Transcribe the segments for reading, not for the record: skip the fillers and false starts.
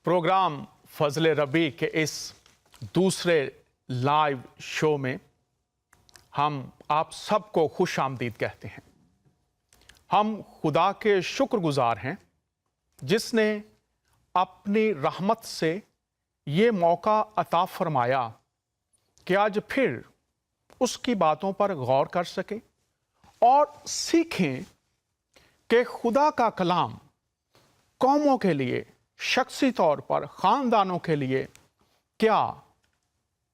Programme फजले रबी के इस दूसरे लाइव शो में हम आप सबको खुश आमदीद कहते हैं। हम खुदा के शुक्रगुजार हैं जिसने अपनी रहमत से ये मौका अता फरमाया कि आज फिर उसकी बातों पर गौर कर सकें और सीखें कि खुदा का कलाम कौमों के लिए, शख्सी तौर पर खानदानों के लिए क्या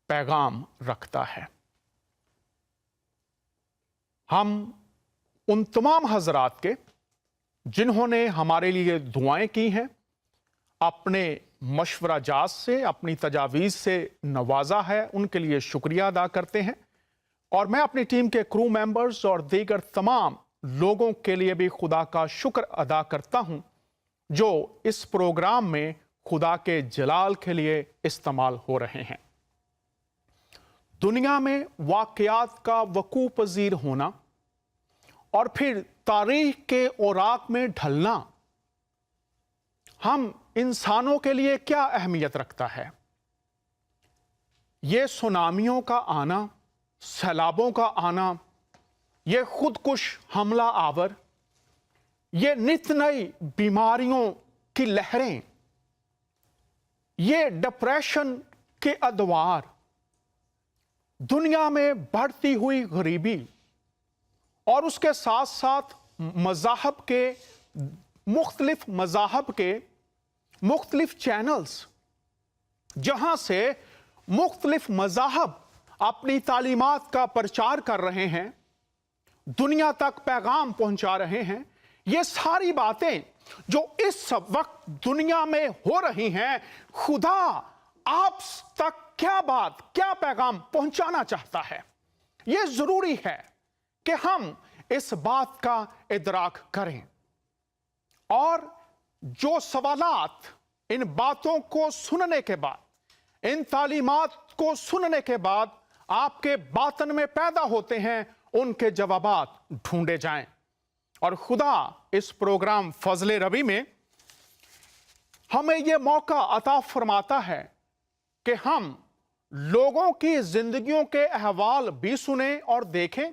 पैगाम रखता है। हम उन तमाम हजरात के जिन्होंने हमारे लिए दुआएं की हैं, अपने मशवरा जात से, अपनी तजावीज़ से नवाजा है, उनके लिए शुक्रिया अदा करते हैं। और मैं अपनी टीम के क्रू मेंबर्स और दीगर तमाम लोगों के लिए भी खुदा का शुक्र अदा करता हूं जो इस प्रोग्राम में खुदा के जलाल के लिए इस्तेमाल हो रहे हैं। दुनिया में वाकयात का वकूअ पजीर होना और फिर तारीख के औराक में ढलना हम इंसानों के लिए क्या अहमियत रखता है। ये सुनामियों का आना, सैलाबों का आना, ये खुदकुश हमला आवर, ये नित नई बीमारियों की लहरें, ये डिप्रेशन के अदवार, दुनिया में बढ़ती हुई गरीबी और उसके साथ साथ मज़ाहब के मुख्तलिफ चैनल्स जहां से मुख्तलिफ मज़ाहब अपनी तालीमात का प्रचार कर रहे हैं, दुनिया तक पैगाम पहुंचा रहे हैं। ये सारी बातें जो इस वक्त दुनिया में हो रही हैं, खुदा आप तक क्या बात, क्या पैगाम पहुंचाना चाहता है। ये जरूरी है कि हम इस बात का इदराक करें और जो सवालात इन बातों को सुनने के बाद, इन तालीमात को सुनने के बाद आपके बातन में पैदा होते हैं, उनके जवाबात ढूंढे जाएं। और खुदा इस प्रोग्राम फजले रबी में हमें यह मौका अता फरमाता है कि हम लोगों की जिंदगियों के अहवाल भी सुने और देखें,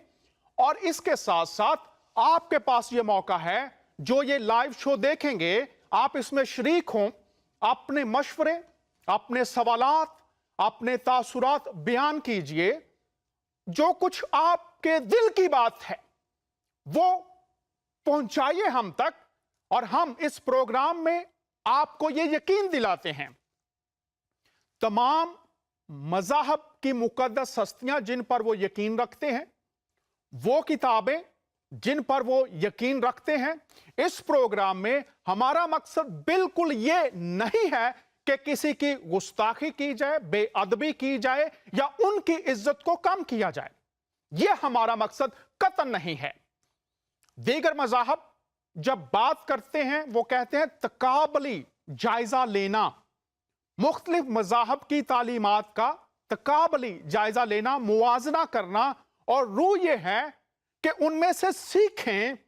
और इसके साथ साथ आपके पास यह मौका है, जो ये लाइव शो देखेंगे आप इसमें शरीक हों, अपने मशवरे, अपने सवालात, अपने तासुरात बयान कीजिए। जो कुछ आपके दिल की बात है वो पहुंचाइए हम तक, और हम इस प्रोग्राम में आपको ये यकीन दिलाते हैं तमाम मज़ाहब की मुक़द्दस हस्तियां जिन पर वो यकीन रखते हैं, वो किताबें जिन पर वो यकीन रखते हैं, इस प्रोग्राम में हमारा मकसद बिल्कुल ये नहीं है कि किसी की गुस्ताखी की जाए, बेअदबी की जाए या उनकी इज्जत को कम किया जाए। यह हमारा मकसद कतई नहीं है। दीगर मज़ाहब जब बात करते हैं वो कहते हैं तकाबली जायजा लेना, मुख्तलिफ मज़ाहब की तालीमात का तकाबली जायजा लेना, मुवाजना करना, और रूह यह है कि उनमें से सीखें,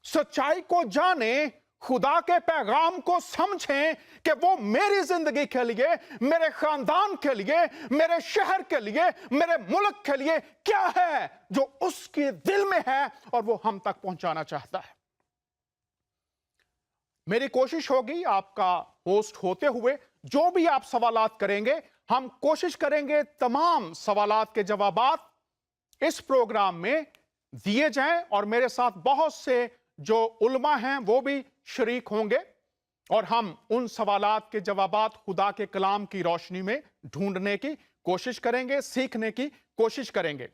सच्चाई को जानें, खुदा के पैगाम को समझें कि वो मेरी जिंदगी के लिए, मेरे खानदान के लिए, मेरे शहर के लिए, मेरे मुल्क के लिए क्या है जो उसके दिल में है और वो हम तक पहुंचाना चाहता है। मेरी कोशिश होगी आपका होस्ट होते हुए जो भी आप सवालात करेंगे, हम कोशिश करेंगे तमाम सवालात के जवाबात इस प्रोग्राम में दिए जाएं, और मेरे साथ बहुत से जो उलमा हैं वो भी शरीक होंगे, और हम उन सवालात के जवाबात खुदा के कलाम की रोशनी में ढूंढने की कोशिश करेंगे, सीखने की कोशिश करेंगे।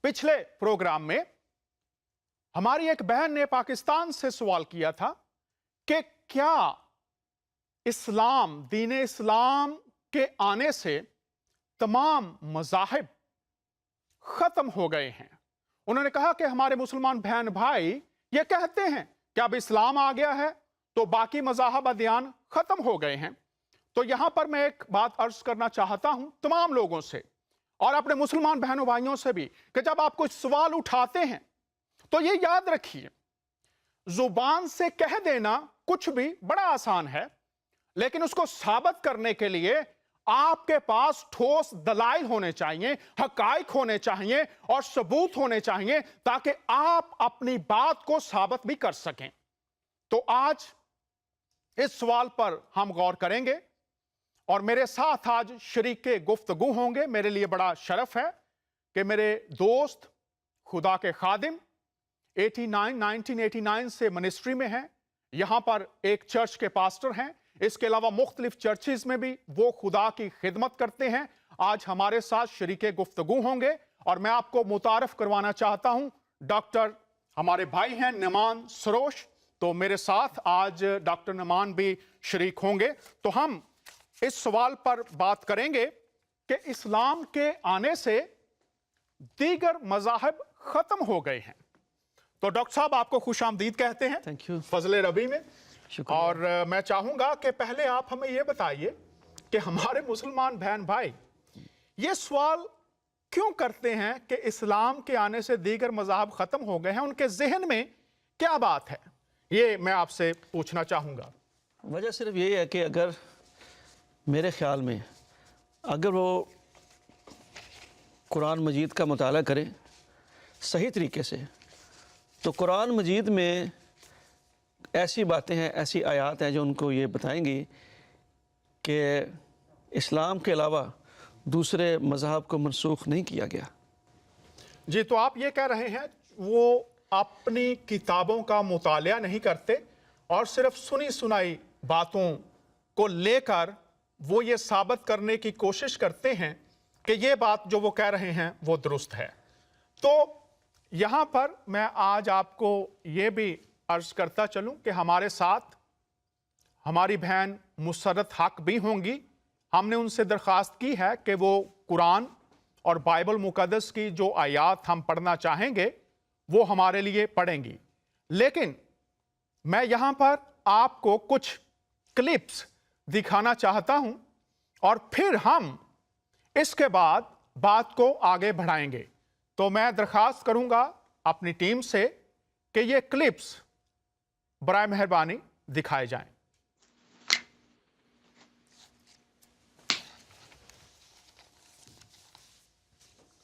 पिछले प्रोग्राम में हमारी एक बहन ने पाकिस्तान से सवाल किया था कि क्या इस्लाम, दीन इस्लाम के आने से तमाम मज़ाहिब खत्म हो गए हैं। उन्होंने कहा कि हमारे मुसलमान बहन भाई ये कहते हैं कि अब इस्लाम आ गया है तो बाकी मज़ाहब अदियान खत्म हो गए हैं। तो यहां पर मैं एक बात अर्ज करना चाहता हूं तमाम लोगों से और अपने मुसलमान बहनों भाइयों से भी कि जब आप कुछ सवाल उठाते हैं तो ये याद रखिए, जुबान से कह देना कुछ भी बड़ा आसान है, लेकिन उसको साबित करने के लिए आपके पास ठोस दलाइल होने चाहिए, हकाइक होने चाहिए और सबूत होने चाहिए, ताकि आप अपनी बात को साबित भी कर सकें। तो आज इस सवाल पर हम गौर करेंगे और मेरे साथ आज शरीके गुफ्तगू होंगे। मेरे लिए बड़ा शरफ है कि मेरे दोस्त खुदा के खादिम 1989 से मिनिस्ट्री में हैं, यहां पर एक चर्च के पास्टर हैं, इसके अलावा मुख्तलिफ चर्चेज में भी वो खुदा की खिदमत करते हैं। आज हमारे साथ शरीके गुफ्तगू होंगे और मैं आपको मुतारफ करवाना चाहता हूं, डॉक्टर हमारे भाई हैं नमान सरोश। तो मेरे साथ आज डॉक्टर नमान भी शरीक होंगे। तो हम इस सवाल पर बात करेंगे कि इस्लाम के आने से दीगर मज़ाहिब खत्म हो गए हैं। तो डॉक्टर साहब आपको खुश आमदीद कहते हैं थैंक यू फजले रबी में। और मैं चाहूंगा कि पहले आप हमें यह बताइए कि हमारे मुसलमान बहन भाई ये सवाल क्यों करते हैं कि इस्लाम के आने से दीगर मज़ाहिब खत्म हो गए हैं, उनके जहन में क्या बात है, ये मैं आपसे पूछना चाहूंगा। वजह सिर्फ यही है कि अगर मेरे ख्याल में अगर वो कुरान मजीद का मुताला करें सही तरीके से, तो कुरान मजीद में ऐसी बातें हैं, ऐसी आयात हैं जो उनको ये बताएंगी कि इस्लाम के अलावा दूसरे मज़हब को मनसूख नहीं किया गया। जी, तो आप ये कह रहे हैं वो अपनी किताबों का मुतालिया नहीं करते और सिर्फ सुनी सुनाई बातों को लेकर वो ये साबित करने की कोशिश करते हैं कि ये बात जो वो कह रहे हैं वो दुरुस्त है। तो यहाँ पर मैं आज आपको ये भी अर्ज करता चलूँ कि हमारे साथ हमारी बहन मुसर्रत हक भी होंगी। हमने उनसे दरख्वास्त की है कि वो कुरान और बाइबल मुकद्दस की जो आयात हम पढ़ना चाहेंगे वो हमारे लिए पढ़ेंगी। लेकिन मैं यहाँ पर आपको कुछ क्लिप्स दिखाना चाहता हूँ और फिर हम इसके बाद बात को आगे बढ़ाएंगे। तो मैं दरख्वास्त करूंगा अपनी टीम से कि ये क्लिप्स बराए मेहरबानी दिखाए जाएं।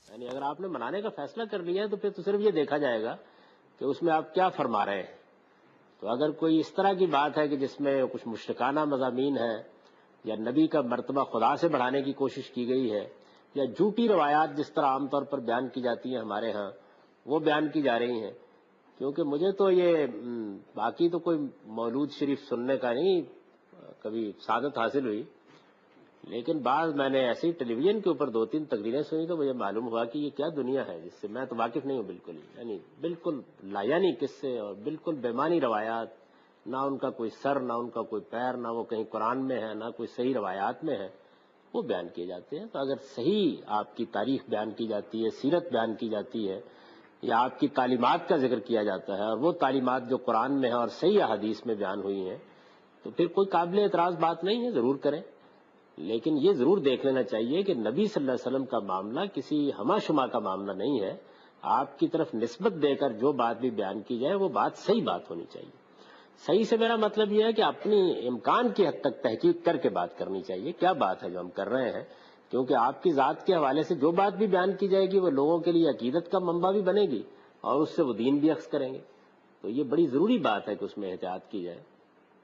यानी अगर आपने मनाने का फैसला कर लिया है तो फिर तो सिर्फ ये देखा जाएगा कि उसमें आप क्या फरमा रहे हैं। तो अगर कोई इस तरह की बात है कि जिसमें कुछ मुश्रिकाना मज़ामीन है या नबी का मर्तबा खुदा से बढ़ाने की कोशिश की गई है या झूठी रवायात जिस तरह आमतौर पर बयान की जाती हैं हमारे यहाँ वो बयान की जा रही हैं, क्योंकि मुझे तो ये बाकी तो कोई मौलूद शरीफ सुनने का नहीं कभी सादत हासिल हुई, लेकिन बाद मैंने ऐसे ही टेलीविजन के ऊपर 2-3 तकरीरें सुनी तो मुझे मालूम हुआ कि ये क्या दुनिया है जिससे मैं तो वाकिफ नहीं हूँ बिल्कुल ही। यानी बिल्कुल लायानी किस्से और बिल्कुल बेमानी रवायात, ना उनका कोई सर ना उनका कोई पैर, ना वो कहीं कुरान में है ना कोई सही रवायात में है, वो बयान किए जाते हैं। तो अगर सही आपकी तारीख बयान की जाती है, सीरत बयान की जाती है या आपकी तालीमात का जिक्र किया जाता है और वो तालीमात जो कुरान में है और सही हदीस में बयान हुई हैं, तो फिर कोई काबिल एतराज़ बात नहीं है, ज़रूर करें। लेकिन ये ज़रूर देख लेना चाहिए कि नबी सल्लल्लाहु अलैहि वसल्लम का मामला किसी हमा-शुमा का मामला नहीं है। आपकी तरफ निस्बत देकर जो बात भी बयान की जाए वो बात सही बात होनी चाहिए। सही से मेरा मतलब यह है कि अपनी इम्कान की हद तक तहकीक करके बात करनी चाहिए, क्या बात है जो हम कर रहे हैं, क्योंकि आपकी ज़ात के हवाले से जो बात भी बयान की जाएगी वो लोगों के लिए अकीदत का मंबा भी बनेगी और उससे वो दीन भी अक्स करेंगे। तो ये बड़ी ज़रूरी बात है कि उसमें एहतियात की जाए।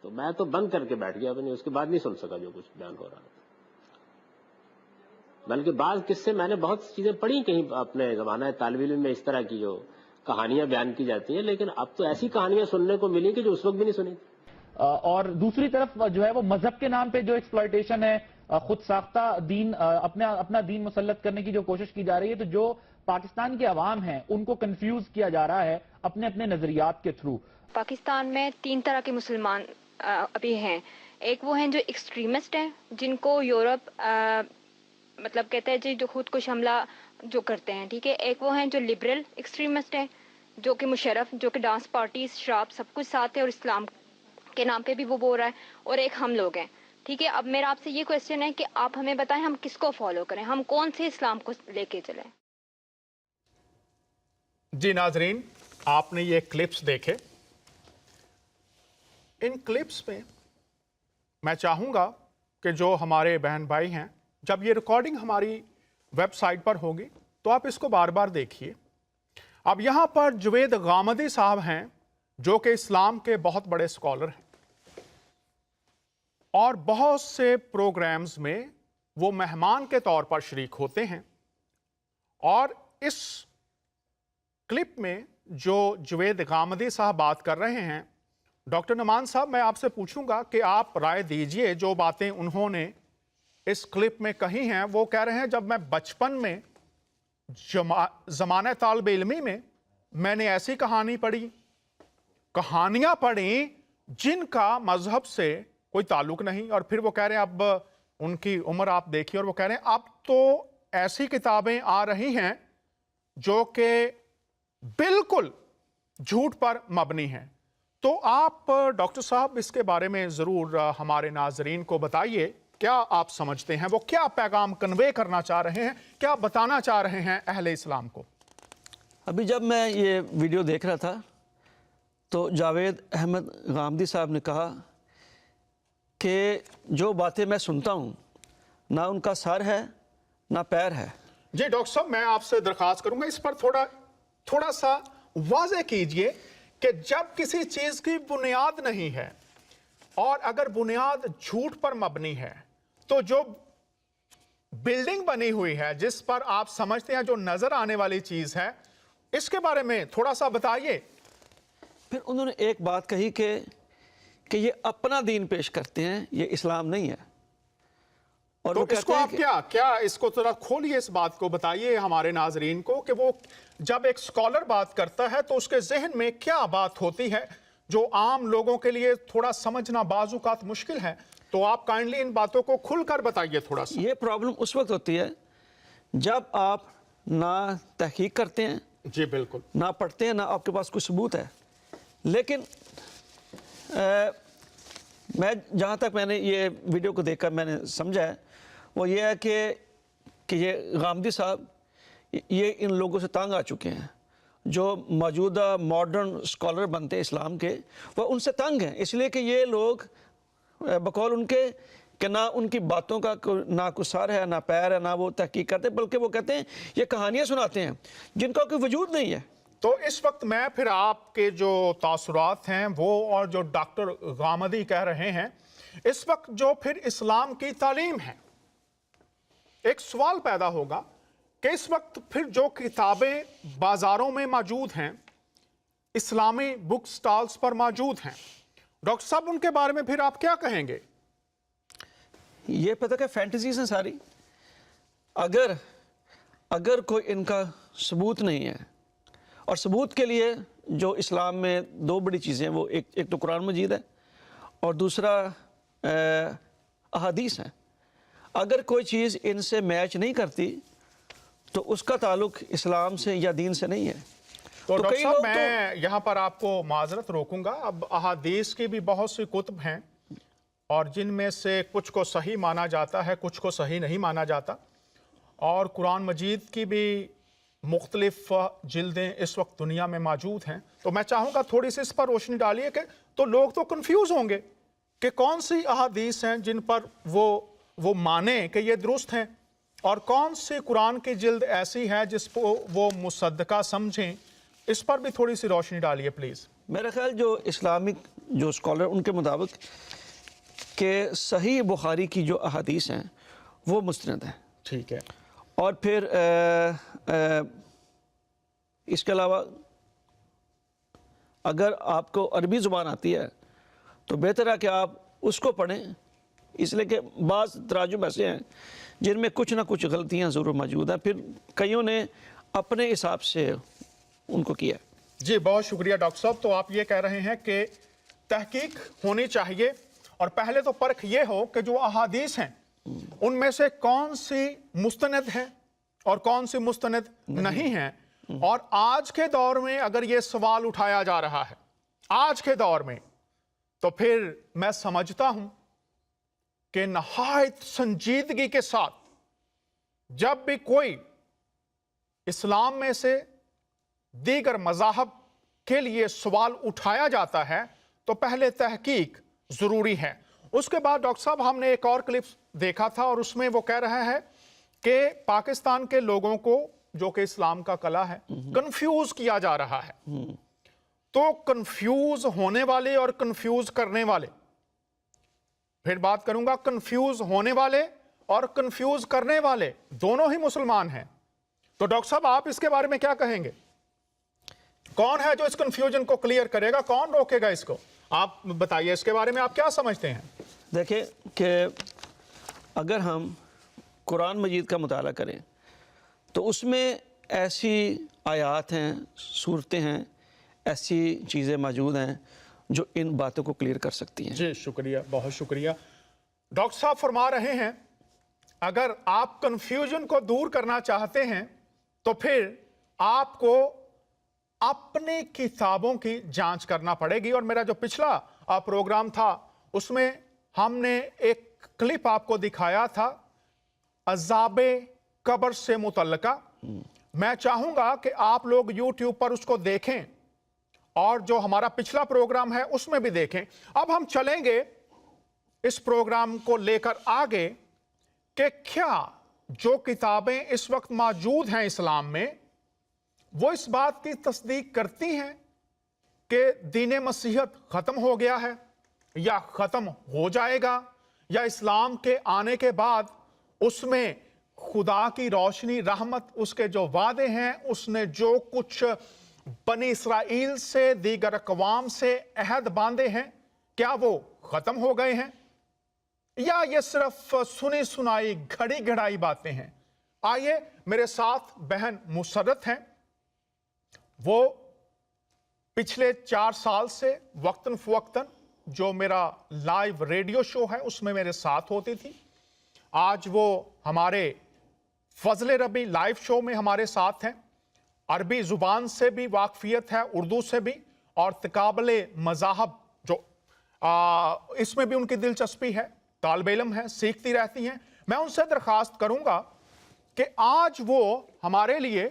तो मैं तो बंद करके बैठ गया, अपनी उसके बाद नहीं सुन सका जो कुछ बयान हो रहा था। बल्कि बाद किस्से मैंने बहुत चीज़ें पढ़ी कहीं अपने ज़माना तालिब इल्म में, इस तरह की जो कहानियां बयान की जाती है, लेकिन अब तो ऐसी कहानियां सुनने को मिली कि जो उस वक्त भी नहीं सुनी। और दूसरी तरफ जो है वो मजहब के नाम पे जो एक्सप्लॉयटेशन है, खुद साख्ता दीन, अपना दीन मुसल्लत करने की जो कोशिश की जा रही है, तो जो पाकिस्तान के अवाम हैं उनको कंफ्यूज किया जा रहा है अपने अपने नजरियात के थ्रू। पाकिस्तान में 3 तरह के मुसलमान अभी हैं। एक वो हैं जो एक्सट्रीमिस्ट हैं, जिनको यूरोप मतलब कहते हैं जी जो खुद कुछ हमला जो करते हैं, ठीक है। एक वो हैं जो लिबरल एक्सट्रीमिस्ट हैं, जो कि मुशर्रफ, जो कि डांस पार्टीज, शराब सब कुछ साथ है और इस्लाम के नाम पे भी वो बोल रहा है। और एक हम लोग हैं, ठीक है। अब मेरा आपसे ये क्वेश्चन है कि आप हमें बताएं हम किसको फॉलो करें, हम कौन से इस्लाम को लेके चलें। जी नाजरीन, आपने ये क्लिप्स देखे। इन क्लिप्स में मैं चाहूँगा कि जो हमारे बहन भाई हैं, जब ये रिकॉर्डिंग हमारी वेबसाइट पर होगी तो आप इसको बार बार देखिए। अब यहाँ पर जुवेद गामदी साहब हैं जो कि इस्लाम के बहुत बड़े स्कॉलर हैं और बहुत से प्रोग्राम्स में वो मेहमान के तौर पर शरीक होते हैं। और इस क्लिप में जो जुवेद गामदी साहब बात कर रहे हैं, डॉक्टर नमान साहब मैं आपसे पूछूंगा कि आप राय दीजिए। जो बातें उन्होंने इस क्लिप में कही हैं, वो कह रहे हैं जब मैं बचपन में ज़माने तालिब इल्मी में मैंने ऐसी कहानियां पढ़ी जिनका मजहब से कोई ताल्लुक नहीं। और फिर वो कह रहे हैं, अब उनकी उम्र आप देखिए, और वो कह रहे हैं अब तो ऐसी किताबें आ रही हैं जो कि बिल्कुल झूठ पर मबनी हैं। तो आप डॉक्टर साहब इसके बारे में ज़रूर हमारे नाजरीन को बताइए, क्या आप समझते हैं, वो क्या पैगाम कन्वे करना चाह रहे हैं, क्या बताना चाह रहे हैं अहले इस्लाम को? अभी जब मैं ये वीडियो देख रहा था तो जावेद अहमद गामदी साहब ने कहा कि जो बातें मैं सुनता हूँ ना उनका सर है ना पैर है। जी डॉक्टर साहब, मैं आपसे दरख्वास्त करूंगा इस पर थोड़ा सा वाज़ेह कीजिए कि जब किसी चीज की बुनियाद नहीं है और अगर बुनियाद झूठ पर मबनी है तो जो बिल्डिंग बनी हुई है जिस पर आप समझते हैं जो नजर आने वाली चीज है, इसके बारे में थोड़ा सा बताइए। फिर उन्होंने एक बात कही कि ये अपना दीन पेश करते हैं, ये इस्लाम नहीं है। और तो वो इसको कहते आप हैं क्या इसको थोड़ा खोलिए, इस बात को बताइए हमारे नाजरीन को कि वो जब एक स्कॉलर बात करता है तो उसके जहन में क्या बात होती है जो आम लोगों के लिए थोड़ा समझना बाजुकात मुश्किल है। तो आप काइंडली इन बातों को खुलकर बताइए थोड़ा सा। ये प्रॉब्लम उस वक्त होती है जब आप ना तहकीक करते हैं, जी बिल्कुल, ना पढ़ते हैं, ना आपके पास कोई सबूत है। लेकिन मैं जहाँ तक मैंने ये वीडियो को देखकर मैंने समझा है वो ये है कि ये गामदी साहब ये इन लोगों से तंग आ चुके हैं। जो मौजूदा मॉडर्न स्कॉलर बनते हैं इस्लाम के, वो उनसे तंग हैं, इसलिए कि ये लोग बकौल उनके कि ना उनकी बातों का ना कुछ सर है ना पैर है, ना वो तहकीक करते, बल्कि वो कहते हैं ये कहानियाँ सुनाते हैं जिनका कोई वजूद नहीं है। तो इस वक्त मैं फिर आपके जो तासुरात हैं वो और जो डॉक्टर गामदी कह रहे हैं, इस वक्त जो फिर इस्लाम की तालीम है, एक सवाल पैदा होगा कि इस वक्त फिर जो किताबें बाजारों में मौजूद हैं, इस्लामी बुक स्टॉल्स पर मौजूद हैं, डॉक्टर साहब उनके बारे में फिर आप क्या कहेंगे? ये पता क्या फैंटेसीज हैं सारी। अगर कोई इनका सबूत नहीं है, और सबूत के लिए जो इस्लाम में दो बड़ी चीज़ें हैं, वो एक तो कुरान मजीद है और दूसरा अहादीस है। अगर कोई चीज़ इनसे मैच नहीं करती तो उसका ताल्लुक इस्लाम से या दीन से नहीं है। तो डॉक्टर कई साहब लोग मैं यहाँ पर आपको माजरत रोकूंगा। अब अहादीस की भी बहुत सी कुतुब हैं और जिनमें से कुछ को सही माना जाता है, कुछ को सही नहीं माना जाता, और कुरान मजीद की भी मुख्तलिफ जिल्दें इस वक्त दुनिया में मौजूद हैं। तो मैं चाहूँगा थोड़ी सी इस पर रोशनी डालिए कि तो लोग तो कंफ्यूज होंगे कि कौन सी अहादीस हैं जिन पर वो माने कि ये दुरुस्त हैं और कौन सी कुरान की जिल्द ऐसी है जिसको वो मुसद्दका समझें। इस पर भी थोड़ी सी रोशनी डालिए प्लीज़। मेरा ख्याल जो इस्लामिक जो स्कॉलर उनके मुताबिक कि सही बुखारी की जो अहादीस हैं वो मुस्तनद हैं। ठीक है। और फिर इसके अलावा अगर आपको अरबी ज़ुबान आती है तो बेहतर है कि आप उसको पढ़ें, इसलिए कि बाज़ तराजुम ऐसे हैं जिनमें कुछ ना कुछ गलतियां ज़रूर मौजूद हैं, फिर कईयों ने अपने हिसाब से उनको किया। जी बहुत शुक्रिया डॉक्टर साहब। तो आप ये कह रहे हैं कि तहकीक होनी चाहिए और पहले तो परख ये हो कि जो अहादीस हैं उनमें से कौन सी मुस्तनद है और कौन सी मुस्तनद नहीं है। और आज के दौर में अगर ये सवाल उठाया जा रहा है आज के दौर में, तो फिर मैं समझता हूं कि नहायत संजीदगी के साथ जब भी कोई इस्लाम में से दीगर मज़ाहब के लिए सवाल उठाया जाता है तो पहले तहकीक ज़रूरी है। उसके बाद डॉक्टर साहब हमने एक और क्लिप देखा था और उसमें वो कह रहा है कि पाकिस्तान के लोगों को, जो कि इस्लाम का कला है, कंफ्यूज किया जा रहा है। तो कंफ्यूज होने वाले और कंफ्यूज करने वाले, फिर बात करूंगा, कंफ्यूज होने वाले और कंफ्यूज करने वाले दोनों ही मुसलमान हैं। तो डॉक्टर साहब आप इसके बारे में क्या कहेंगे? कौन है जो इस कंफ्यूजन को क्लियर करेगा, कौन रोकेगा इसको? आप बताइए इसके बारे में, आप क्या समझते हैं? देखिए कि अगर हम कुरान मजीद का मुताला करें तो उसमें ऐसी आयात हैं, सूरतें हैं, ऐसी चीज़ें मौजूद हैं जो इन बातों को क्लियर कर सकती हैं। जी शुक्रिया, बहुत शुक्रिया। डॉक्टर साहब फरमा रहे हैं अगर आप कंफ्यूजन को दूर करना चाहते हैं तो फिर आपको अपनी किताबों की जांच करना पड़ेगी। और मेरा जो पिछला प्रोग्राम था उसमें हमने एक क्लिप आपको दिखाया था अज़ाबे कब्र से मुतल्लिका। मैं चाहूंगा कि आप लोग YouTube पर उसको देखें और जो हमारा पिछला प्रोग्राम है उसमें भी देखें। अब हम चलेंगे इस प्रोग्राम को लेकर आगे कि क्या जो किताबें इस वक्त मौजूद हैं इस्लाम में वो इस बात की तस्दीक करती हैं कि दीन मसीहत खत्म हो गया है या खत्म हो जाएगा, या इस्लाम के आने के बाद उसमें खुदा की रोशनी, रहमत, उसके जो वादे हैं, उसने जो कुछ बनी इसराइल से, दीगर अक़वाम से अहद बांधे हैं, क्या वो खत्म हो गए हैं या ये सिर्फ सुनी सुनाई घड़ी घड़ाई बातें हैं? आइए मेरे साथ बहन मुसर्रत हैं, वो पिछले 4 साल से वक्तन फवक्तन जो मेरा लाइव रेडियो शो है उसमें मेरे साथ होती थी। आज वो हमारे फजल रबी लाइव शो में हमारे साथ हैं। अरबी ज़ुबान से भी वाकफियत है, उर्दू से भी, और तकाबले मज़ाहब जो इसमें भी उनकी दिलचस्पी है, तालिब इल्म है, सीखती रहती हैं। मैं उनसे दरख्वास्त करूंगा कि आज वो हमारे लिए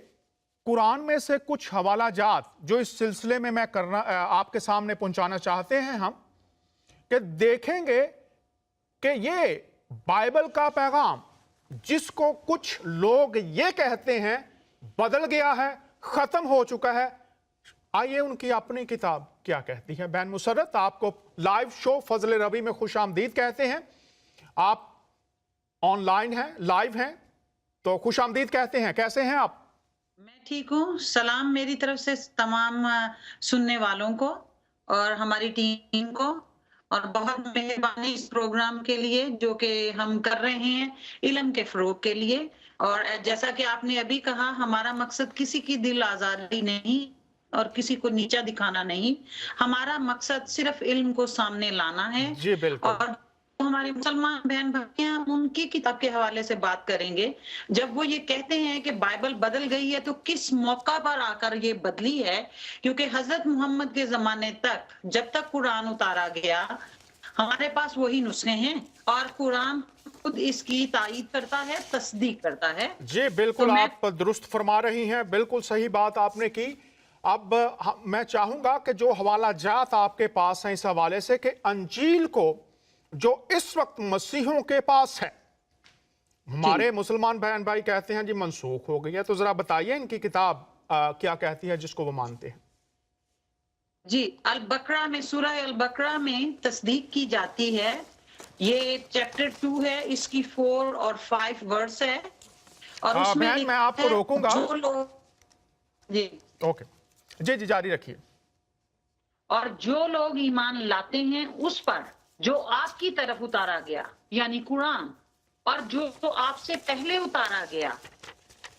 कुरान में से कुछ हवाला जात जो इस सिलसिले में मैं करना आपके सामने पहुंचाना चाहते हैं हम, कि देखेंगे कि ये बाइबल का पैगाम जिसको कुछ लोग ये कहते हैं बदल गया है, खत्म हो चुका है, आइए उनकी अपनी किताब क्या कहती है। बहन मुसर्रत, आपको लाइव शो फजल रबी में खुश आमदीद कहते हैं। आप ऑनलाइन हैं, लाइव हैं, तो खुश आमदीद कहते हैं। कैसे हैं आप? मैं ठीक हूँ। सलाम मेरी तरफ से तमाम सुनने वालों को और हमारी टीम को, और बहुत मेहरबानी इस प्रोग्राम के लिए जो कि हम कर रहे हैं इल्म के फरोग के लिए। और जैसा कि आपने अभी कहा, हमारा मकसद किसी की दिल आजारी नहीं और किसी को नीचा दिखाना नहीं, हमारा मकसद सिर्फ इल्म को सामने लाना है। जी बिल्कुल। और हमारे मुसलमान बहन भाई हैं, हम उनकी किताब के हवाले से बात करेंगे। जब वो ये कहते हैं कि बाइबल बदल गई है तो किस मौका पर आकर ये बदली है? क्योंकि हजरत मोहम्मद के जमाने तक, जब तक कुरान उतारा गया, हमारे पास वही नुस्खे हैं और कुरान खुद इसकी तायीद करता है, तस्दीक करता है। जी बिल्कुल, तो आप दुरुस्त फरमा रही हैं, बिल्कुल सही बात आपने की। अब मैं चाहूंगा कि जो हवाला जात आपके पास हैं इस हवाले से कि अंजील को जो इस वक्त मसीहों के पास है, हमारे मुसलमान बहन भाई कहते हैं जी मनसूख हो गई है, तो जरा बताइए इनकी किताब क्या कहती है जिसको वो मानते हैं। जी, अल बकरा में, सूरह अल बकरा में तस्दीक की जाती है। ये चैप्टर 2 है, इसकी 4 और 5 वर्स है। और उसमें बहन मैं आपको रोकूंगा। जो लोग जी ओके, जी जी जारी रखिए। और जो लोग ईमान लाते हैं उस पर जो आपकी तरफ उतारा गया, यानी कुरान, और जो तो आपसे पहले उतारा गया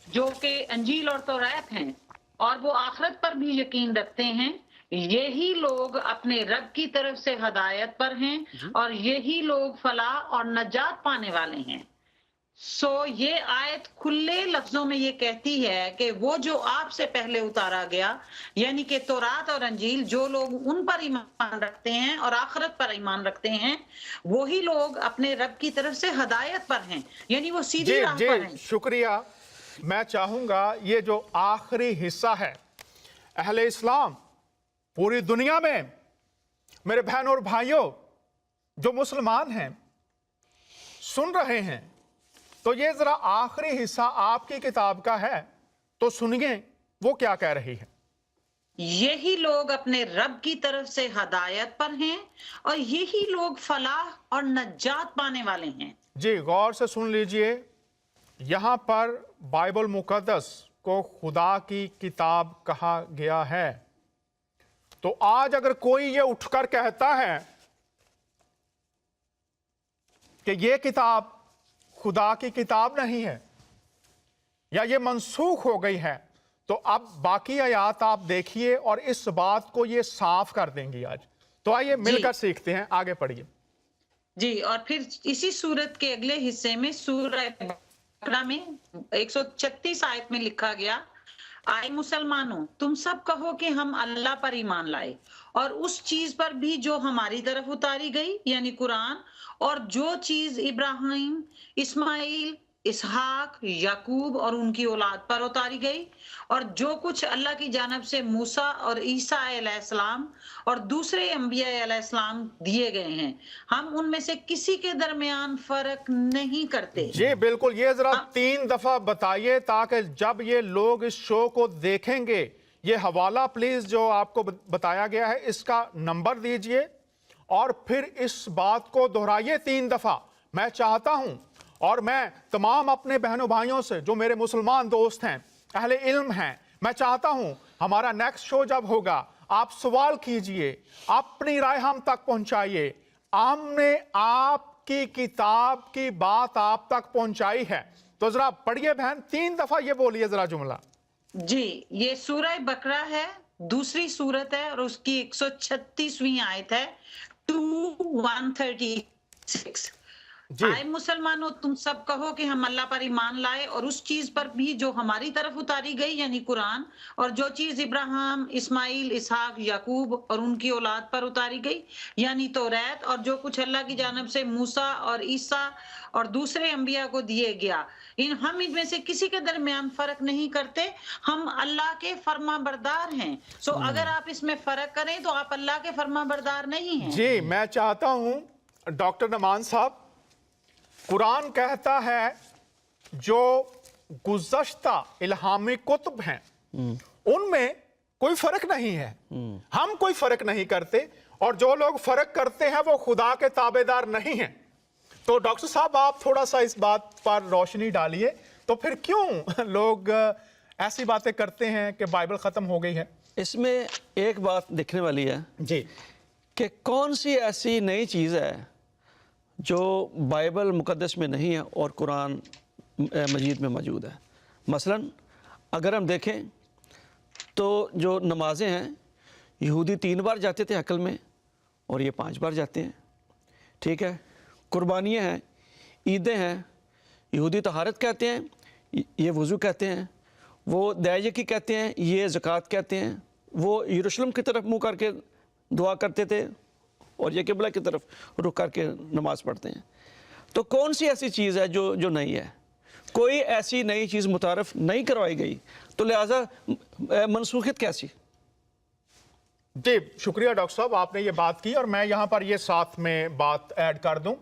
जो कि अंजील और तौरात हैं, और वो आखिरत पर भी यकीन रखते हैं, यही लोग अपने रब की तरफ से हदायत पर हैं और यही लोग फलाह और नजात पाने वाले हैं। ये आयत खुले लफ्जों में ये कहती है कि वो जो आपसे पहले उतारा गया, यानी कि तौरात और अंजील, जो लोग उन पर ईमान रखते हैं और आखिरत पर ईमान रखते हैं, वही लोग अपने रब की तरफ से हदायत पर हैं, यानी वो सीधी राह पर हैं। शुक्रिया। मैं चाहूंगा ये जो आखिरी हिस्सा है, अहले इस्लाम पूरी दुनिया में, मेरे बहनों और भाइयों, जो मुसलमान हैं सुन रहे हैं, तो ये जरा आखिरी हिस्सा आपकी किताब का है, तो सुनिए वो क्या कह रही है। यही लोग अपने रब की तरफ से हदायत पर हैं और यही लोग फलाह और नजात पाने वाले हैं। जी गौर से सुन लीजिए, यहां पर बाइबल मुकद्दस को खुदा की किताब कहा गया है। तो आज अगर कोई ये उठकर कहता है कि ये किताब खुदा की किताब नहीं है या ये मनसूख हो गई है, तो अब बाकी आयात आप देखिए और इस बात को ये साफ कर देंगी आज। तो आइए मिलकर सीखते हैं, आगे पढ़िए। जी, और फिर इसी सूरत के अगले हिस्से में सूरह बकरा में 136 आयत में लिखा गया, आए मुसलमानों, तुम सब कहो कि हम अल्लाह पर ईमान लाए और उस चीज पर भी जो हमारी तरफ उतारी गई, यानी कुरान, और जो चीज इब्राहिम, इस्माइल, इसहाक, याकूब और उनकी औलाद पर उतारी गई, और जो कुछ अल्लाह की जानब से मूसा और ईसा अलैहिस्सलाम और दूसरे अंबिया अलैहिस्सलाम दिए गए हैं, हम उनमें से किसी के दरमियान फर्क नहीं करते। जी बिल्कुल, ये जरा 3 दफा बताइए ताकि जब ये लोग इस शो को देखेंगे, ये हवाला प्लीज जो आपको बताया गया है इसका नंबर दीजिए और फिर इस बात को दोहराइए 3 दफा। मैं चाहता हूं और मैं तमाम अपने बहनों भाइयों से जो मेरे मुसलमान दोस्त हैं, अहले इल्म हैं, मैं चाहता हूं हमारा नेक्स्ट शो जब होगा आप सवाल कीजिए, अपनी राय हम तक पहुंचाइए। हमने आपकी किताब की बात आप तक पहुंचाई है। तो जरा पढ़िए बहन, 3 दफा ये बोलिए जरा जुमला। जी, ये सूरह बकरा है, दूसरी सूरत है और उसकी 136वीं आयत है, 2:136। आए मुसलमानों, तुम सब कहो कि हम अल्लाह पर ईमान लाए और उस चीज पर भी जो हमारी तरफ उतारी गई, यानी कुरान, और जो चीज इब्राहिम, इस्माइल, इसहाक, याकूब और उनकी औलाद पर उतारी गई, यानी तौरात, और जो कुछ अल्लाह की जानब से मूसा और ईसा और दूसरे अंबिया को दिए गया, हम इनमें से किसी के दरमियान फर्क नहीं करते, हम अल्लाह के फर्मा बरदार हैं। सो अगर आप इसमें फर्क करें तो आप अल्लाह के फर्मा बरदार नहीं हैं। जी, मैं चाहता हूं डॉक्टर नमान साहब, कुरान कहता है जो गुज़श्ता इल्हामी कुतुब हैं उनमें कोई फर्क नहीं है, हम कोई फर्क नहीं करते, और जो लोग फर्क करते हैं वो खुदा के ताबेदार नहीं हैं। तो डॉक्टर साहब आप थोड़ा सा इस बात पर रोशनी डालिए, तो फिर क्यों लोग ऐसी बातें करते हैं कि बाइबल ख़त्म हो गई है। इसमें एक बात देखने वाली है जी कि कौन सी ऐसी नई चीज़ है जो बाइबल मुकद्दस में नहीं है और कुरान मजीद में मौजूद है। मसलन अगर हम देखें तो जो नमाज़ें हैं, यहूदी 3 बार जाते थे हकल में और ये 5 बार जाते हैं, ठीक है। कुर्बानियाँ हैं, ईदें हैं, यहूदी तहारत कहते हैं, ये वज़ू कहते हैं, वो दयायकी कहते हैं, ये ज़कात कहते हैं। वो यरूशलेम की तरफ मुँह करके दुआ करते थे और ये किबला की तरफ रुक करके नमाज़ पढ़ते हैं। तो कौन सी ऐसी चीज़ है जो नहीं है? कोई ऐसी नई चीज़ मुतारफ़ नहीं करवाई गई, तो लिहाजा मनसूखियत कैसी? जी शुक्रिया डॉक्टर साहब, आपने ये बात की और मैं यहाँ पर ये साथ में बात ऐड कर दूँ।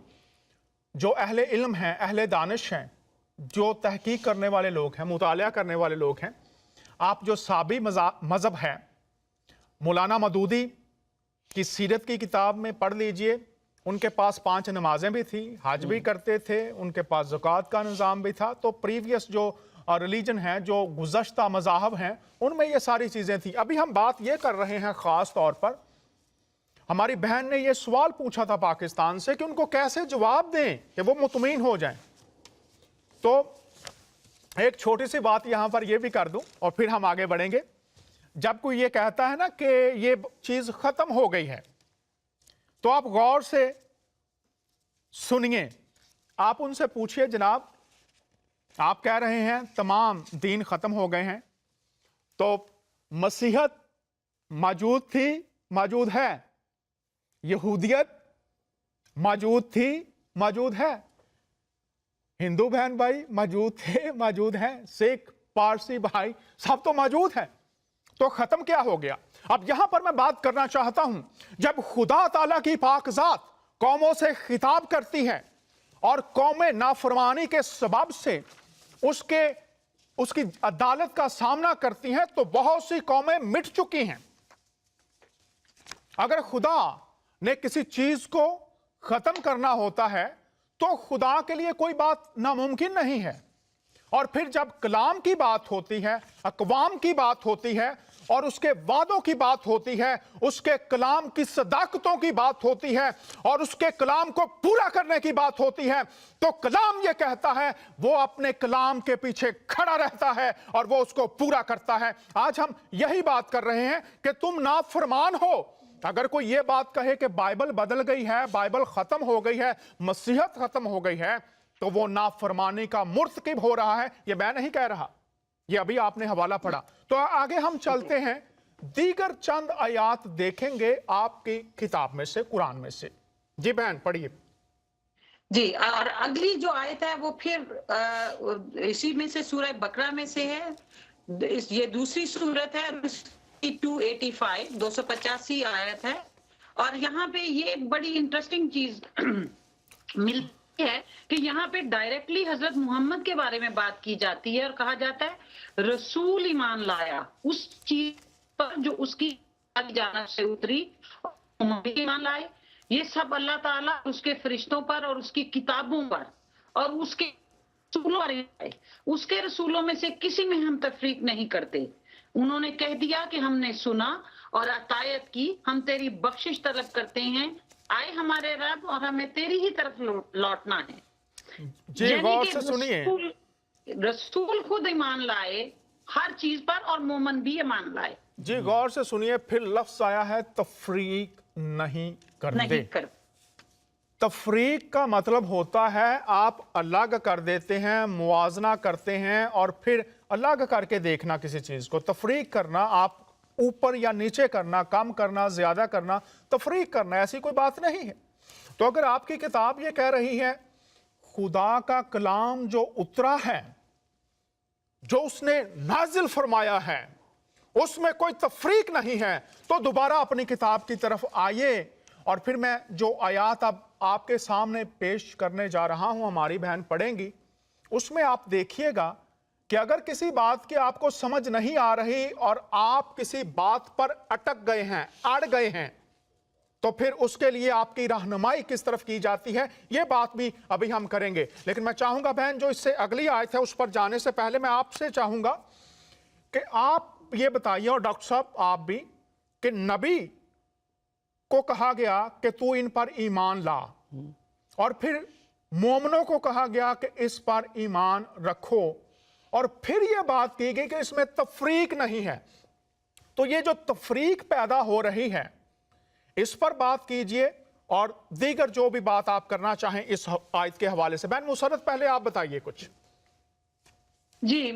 जो अहले इल्म हैं, अहले दानिश हैं, जो तहकीक करने वाले लोग हैं, मुतालिया करने वाले लोग हैं, आप जो साबी मज़हब है, मौलाना मदूदी की सीरत की किताब में पढ़ लीजिए। उनके पास 5 नमाजें भी थी, हज भी करते थे, उनके पास ज़कात का निज़ाम भी था। तो प्रीवियस जो रिलीजन है, जो गुज़श्ता मज़ाहब हैं, उनमें ये सारी चीज़ें थी। अभी हम बात ये कर रहे हैं ख़ास तौर पर, हमारी बहन ने ये सवाल पूछा था पाकिस्तान से कि उनको कैसे जवाब दें कि वो मुतमईन हो जाएं। तो एक छोटी सी बात यहाँ पर ये भी कर दूँ और फिर हम आगे बढ़ेंगे। जब कोई ये कहता है ना कि ये चीज़ ख़त्म हो गई है, तो आप गौर से सुनिए, आप उनसे पूछिए, जनाब आप कह रहे हैं तमाम दीन ख़त्म हो गए हैं, तो मसीहत मौजूद थी, मौजूद है, यहूदियत मौजूद थी, मौजूद है, हिंदू बहन भाई मौजूद थे, मौजूद हैं, सिख, पारसी भाई सब तो मौजूद है, तो ख़त्म क्या हो गया? अब यहां पर मैं बात करना चाहता हूं, जब खुदा ताला की पाक ज़ात कौमों से खिताब करती हैं और कौमें नाफरमानी के सबब से उसकी अदालत का सामना करती हैं, तो बहुत सी कौमें मिट चुकी हैं। अगर खुदा ने किसी चीज को खत्म करना होता है तो खुदा के लिए कोई बात नामुमकिन नहीं है। और फिर जब कलाम की बात होती है, अक़वाम की बात होती है और उसके वादों की बात होती है, उसके कलाम की सदाकतों की बात होती है और उसके कलाम को पूरा करने की बात होती है, तो कलाम ये कहता है, वो अपने कलाम के पीछे खड़ा रहता है और वो उसको पूरा करता है। आज हम यही बात कर रहे हैं कि तुम नाफरमान हो। अगर कोई ये बात कहे कि बाइबल बदल गई है, बाइबल खत्म हो गई है, मसीहत खत्म हो गई है, तो वो नाफरमानी का मुर्तकिब हो रहा है। ये मैं नहीं कह रहा, ये अभी आपने हवाला पढ़ा। तो आगे हम चलते हैं, दीगर चंद आयात देखेंगे आपकी किताब में से, कुरान में से। जी बहन पढ़िए। जी, और अगली जो आयत है वो फिर इसी में से सूरह बकरा में से है। ये दूसरी सूरत है, 285 285 आयत है। और यहाँ पे ये बड़ी इंटरेस्टिंग चीज मिलती है कि यहाँ पे डायरेक्टली हजरत मोहम्मद के बारे में बात की जाती है और कहा जाता है रसूल ईमान लाया उस चीज पर जो उसकी जानिब से उतरी, मोहम्मद ईमान लाए। ये सब अल्लाह ताला उसके फरिश्तों पर और उसकी किताबों पर और उसके रसूलों पर, उसके रसूलों में से किसी में हम तफरीक नहीं करते। उन्होंने कह दिया कि हमने सुना और अतायत की, हम तेरी बख्शिश तलब करते हैं, आए हमारे रब और हमें तेरी ही तरफ लौटना है। जी गौर से सुनिए। रसूल खुद ईमान लाए हर चीज पर और मोमन भी ईमान लाए। जी गौर से सुनिए, फिर लफ्ज आया है तफरीक नहीं करते। तफरीक का मतलब होता है आप अलग कर देते हैं, मुआजना करते हैं और फिर अलग करके देखना किसी चीज को। तफरीक करना, आप ऊपर या नीचे करना, कम करना, ज्यादा करना, तफरीक करना, ऐसी कोई बात नहीं है। तो अगर आपकी किताब ये कह रही है खुदा का कलाम जो उतरा है, जो उसने नाजिल फरमाया है, उसमें कोई तफरीक नहीं है, तो दोबारा अपनी किताब की तरफ आइए। और फिर मैं जो आयात अब आपके सामने पेश करने जा रहा हूं, हमारी बहन पढ़ेंगी, उसमें आप देखिएगा कि अगर किसी बात की आपको समझ नहीं आ रही और आप किसी बात पर अटक गए हैं, अड़ गए हैं, तो फिर उसके लिए आपकी रहनुमाई किस तरफ की जाती है, यह बात भी अभी हम करेंगे। लेकिन मैं चाहूंगा बहन, जो इससे अगली आयत है उस पर जाने से पहले मैं आपसे चाहूंगा कि आप ये बताइए, और डॉक्टर साहब आप भी, कि नबी को कहा गया कि तू इन पर ईमान ला और फिर मोमनों को कहा गया कि इस पर ईमान रखो, और फिर यह बात की गई कि इसमें तफरीक नहीं है। तो ये जो तफरीक पैदा हो रही है, इस पर बात कीजिए और दीगर जो भी बात आप करना चाहें इस आयत के हवाले से। बहन मुसरत, पहले आप बताइए कुछ। जी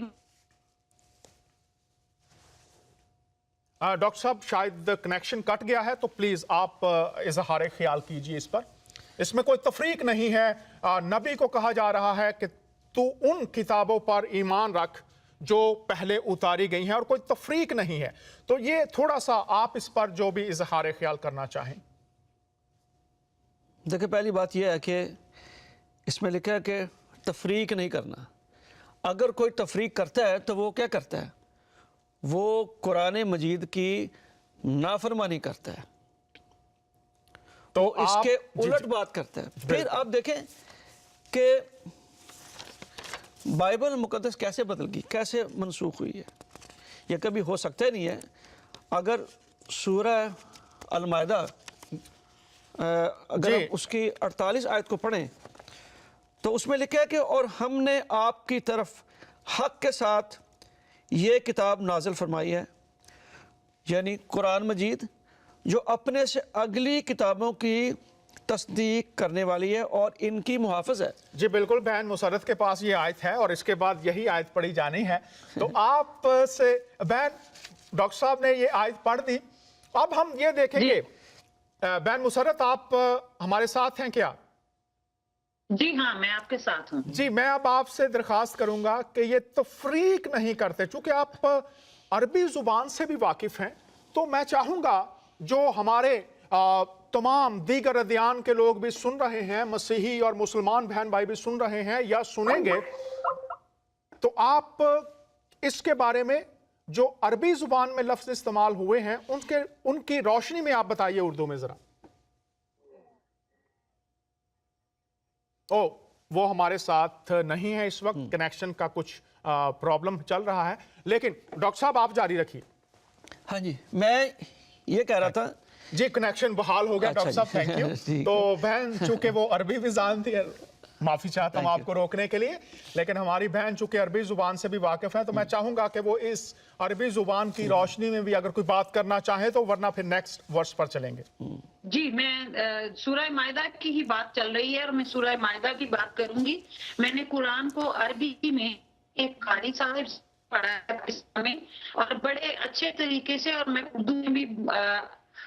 डॉक्टर साहब, शायद कनेक्शन कट गया है, तो प्लीज आप इजहार ख्याल कीजिए इस पर। इसमें कोई तफरीक नहीं है। नबी को कहा जा रहा है कि तू उन किताबों पर ईमान रख जो पहले उतारी गई हैं, और कोई तफरीक नहीं है। तो ये थोड़ा सा आप इस पर जो भी इजहार ख्याल करना चाहें। देखिए, पहली बात यह है कि इसमें लिखा है कि तफरीक नहीं करना। अगर कोई तफरीक करता है तो वो क्या करता है? वो कुरान मजीद की नाफरमानी करता है, तो इसके उलट बात करता है। फिर आप देखें कि बाइबल मुकद्दस कैसे बदल गई, कैसे मनसूख हुई है। ये कभी हो सकता ही नहीं है। अगर सूरह अल-माइदा अगर हम उसकी 48 आयत को पढ़ें तो उसमें लिखा है कि और हमने आपकी तरफ हक के साथ ये किताब नाजिल फरमाई है, यानी कुरान मजीद, जो अपने से अगली किताबों की तस्दीक करने वाली है और इनकी मुहाफ़िज़ है। जी बिल्कुल, बहन मुसरत के पास ये आयत है और इसके बाद यही आयत पढ़ी जानी है। तो आप से बहन, डॉक्टर साहब ने ये आयत पढ़ दी, अब हम ये देखेंगे। बहन मुसरत, आप हमारे साथ हैं क्या? जी हाँ, मैं आपके साथ हूँ। जी, मैं अब आपसे दरखास्त करूंगा कि ये तफरीक नहीं करते। चूंकि आप अरबी जुबान से भी वाकिफ हैं, तो मैं चाहूंगा जो हमारे तमाम दीगर अदयान के लोग भी सुन रहे हैं, मसीही और मुसलमान बहन भाई भी सुन रहे हैं या सुनेंगे, तो आप इसके बारे में जो अरबी जुबान में लफ्ज इस्तेमाल हुए हैं उनकी रोशनी में आप बताइए उर्दू में जरा। वो हमारे साथ नहीं है इस वक्त, कनेक्शन का कुछ प्रॉब्लम चल रहा है, लेकिन डॉक्टर साहब आप जारी रखिए। हाँ जी, मैं ये कह रहा था जी, कनेक्शन बहाल हो गया। अच्छा डॉक्टर साहब जी। Thank you. ठीक तो बहन चूंकि वो अरबी भी जानती है, माफी चाहता हूँ आपको रोकने के लिए, लेकिन हमारी बहन चूंकि अरबी जुबान से भी वाकिफ है, तो मैं चाहूंगा कि वो इस अरबी जुबान की रोशनी में भी अगर कोई बात करना चाहे तो, वरना फिर नेक्स्ट वर्स पर चलेंगे। जी, मैं सूरह मायदा की ही बात चल रही है और मैं सूरह मायदा की बात करूंगी। मैंने कुरान को अरबी में एक कारी साहब से पढ़ा है पाकिस्तान में, और बड़े अच्छे तरीके से, और मैं उर्दू में भी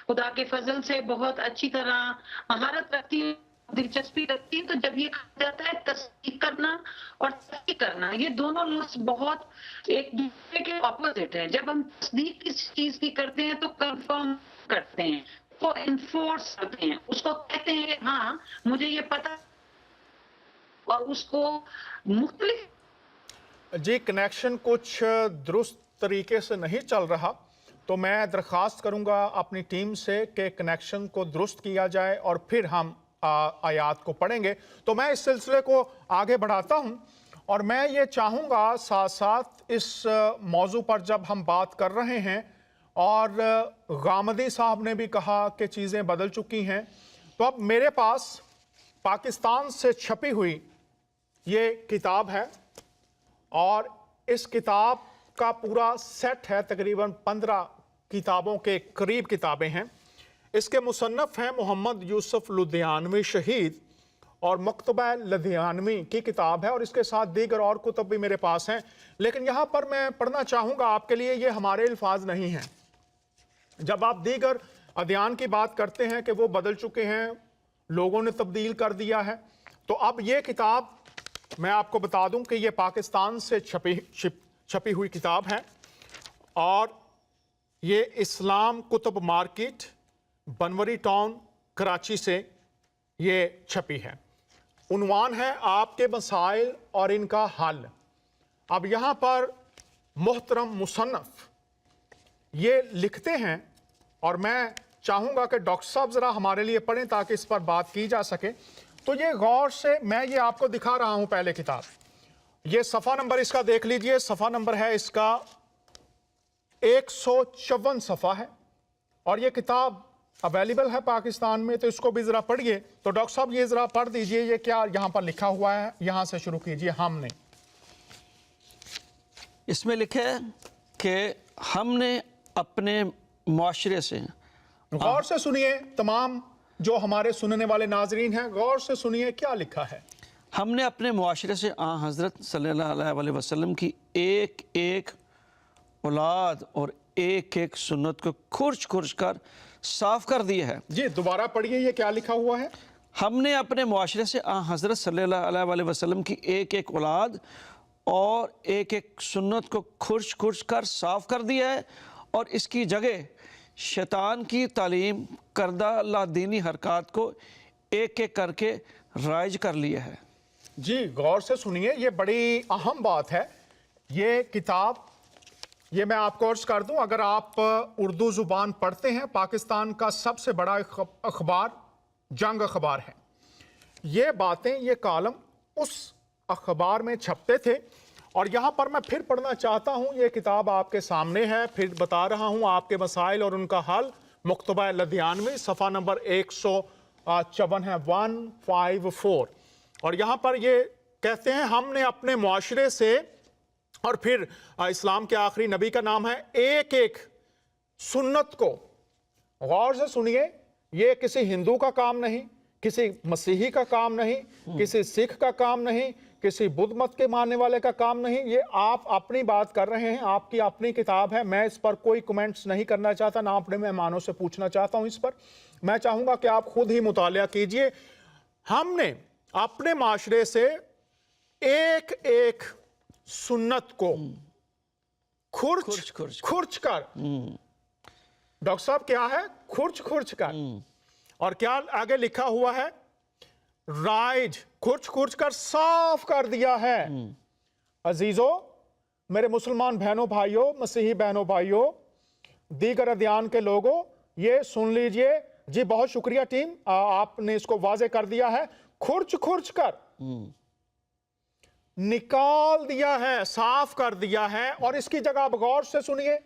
खुदा के फजल से बहुत अच्छी तरह महारत रखती हूँ, दिलचस्पी रखती है। तो जब ये कहा जाता है तस्दीक करना और तस्दीक करना, ये दोनों लफ्ज बहुत एक दूसरे के ऑपोजिट है। जब हम तस्दीक किसी चीज की करते हैं तो कंफर्म करते हैं, तो इन्फोर्स करते हैं, उसको कहते हैं हाँ मुझे ये पता, और उसको मुख्तलिफ। जी, कनेक्शन कुछ दुरुस्त तरीके से नहीं चल रहा, तो मैं दरख्वास्त करूंगा अपनी टीम से कि कनेक्शन को दुरुस्त किया जाए और फिर हम आयात को पढ़ेंगे। तो मैं इस सिलसिले को आगे बढ़ाता हूं, और मैं ये चाहूँगा साथ साथ इस मौजू पर जब हम बात कर रहे हैं, और गामदी साहब ने भी कहा कि चीज़ें बदल चुकी हैं, तो अब मेरे पास पाकिस्तान से छपी हुई ये किताब है, और इस किताब का पूरा सेट है, तकरीबन 15 किताबों के करीब किताबें हैं। इसके मुसन्नफ़ हैं मोहम्मद यूसुफ लुधियानवी शहीद, और मकतबा लुधियानवी की किताब है, और इसके साथ दीगर और कुतुब भी मेरे पास हैं। लेकिन यहाँ पर मैं पढ़ना चाहूँगा आपके लिए, ये हमारे अल्फाज नहीं हैं। जब आप दीगर अदयान की बात करते हैं कि वो बदल चुके हैं, लोगों ने तब्दील कर दिया है, तो अब ये किताब मैं आपको बता दूं कि ये पाकिस्तान से छपी हुई किताब है, और ये इस्लाम कुतुब मार्केट, बनवरी टाउन, कराची से ये छपी है। उन्वान है आपके मसाइल और इनका हल। अब यहाँ पर मोहतरम मुसन्नफ ये लिखते हैं, और मैं चाहूँगा कि डॉक्टर साहब ज़रा हमारे लिए पढ़ें ताकि इस पर बात की जा सके। तो ये गौर से मैं ये आपको दिखा रहा हूँ पहले किताब, ये सफ़ा नंबर इसका देख लीजिए, सफ़ा नंबर है इसका 154 सफ़ा है, और ये किताब अवेलेबल है पाकिस्तान में, तो इसको भी ज़रा पढ़िए। तो डॉक्टर साहब ये ज़रा पढ़ दीजिए, ये क्या यहाँ पर लिखा हुआ है, यहाँ से शुरू कीजिए। हमने, इसमें लिखा है कि हमने अपने मुआशरे से, गौर से सुनिए, तमाम जो हमारे सुनने वाले नाजरीन हैं, गौर से सुनिए क्या लिखा है। हमने अपने मुआशरे से हज़रत सल्लल्लाहु अलैहि वसल्लम की एक एक औलाद और एक एक सुन्नत को खुर्च खुर्च कर साफ कर दिया है। जी, दोबारा पढ़िए, ये क्या लिखा हुआ है। हमने अपने मुआशरे से हज़रत सल्लल्लाहु अलैहि वसल्लम की एक एक औलाद और एक एक सुन्नत को खुर्च खुर्च कर साफ कर दिया है, और इसकी जगह शैतान की तालीम करदा लादीनी हरकत को एक एक करके राइज कर लिया है। जी, गौर से सुनिए, ये बड़ी अहम बात है। ये किताब, ये मैं आपको अर्ज कर दूं, अगर आप उर्दू ज़ुबान पढ़ते हैं, पाकिस्तान का सबसे बड़ा अखबार जंग अखबार है। ये बातें, ये कॉलम उस अखबार में छपते थे, और यहाँ पर मैं फिर पढ़ना चाहता हूँ, ये किताब आपके सामने है, फिर बता रहा हूँ आपके मसाइल और उनका हल, मकतबा लुधियानवी, सफ़ा नंबर 154 है, 154, और यहाँ पर ये कहते हैं हमने अपने मुआशरे से, और फिर इस्लाम के आखिरी नबी का नाम है, एक एक सुन्नत को, गौर से सुनिए, ये किसी हिंदू का काम नहीं, किसी मसीही का काम नहीं, किसी सिख का काम नहीं, किसी बुद्ध मत के मानने वाले का काम नहीं, ये आप अपनी बात कर रहे हैं, आपकी अपनी किताब है। मैं इस पर कोई कमेंट्स नहीं करना चाहता, ना अपने मेहमानों से पूछना चाहता हूं इस पर। मैं चाहूंगा कि आप खुद ही मुतालिया कीजिए। हमने अपने माशरे से एक एक सुन्नत को खुर्च खुर्च कर, डॉक्टर साहब क्या है, खुर्च खुर्च कर, اور کیا آگے لکھا ہوا ہے؟ رائج کھرچ کھرچ کر صاف کر دیا ہے۔ عزیزو، میرے مسلمان بہنوں بھائیوں، مسیحی بہنوں بھائیوں، دیگر ادیان کے لوگوں، یہ سن لیجئے۔ جی بہت شکریہ ٹیم، آپ نے اس کو واضح کر دیا ہے۔ کھرچ کھرچ کر نکال دیا ہے، صاف کر دیا ہے۔ اور اس کی جگہ آپ غور سے سنیے،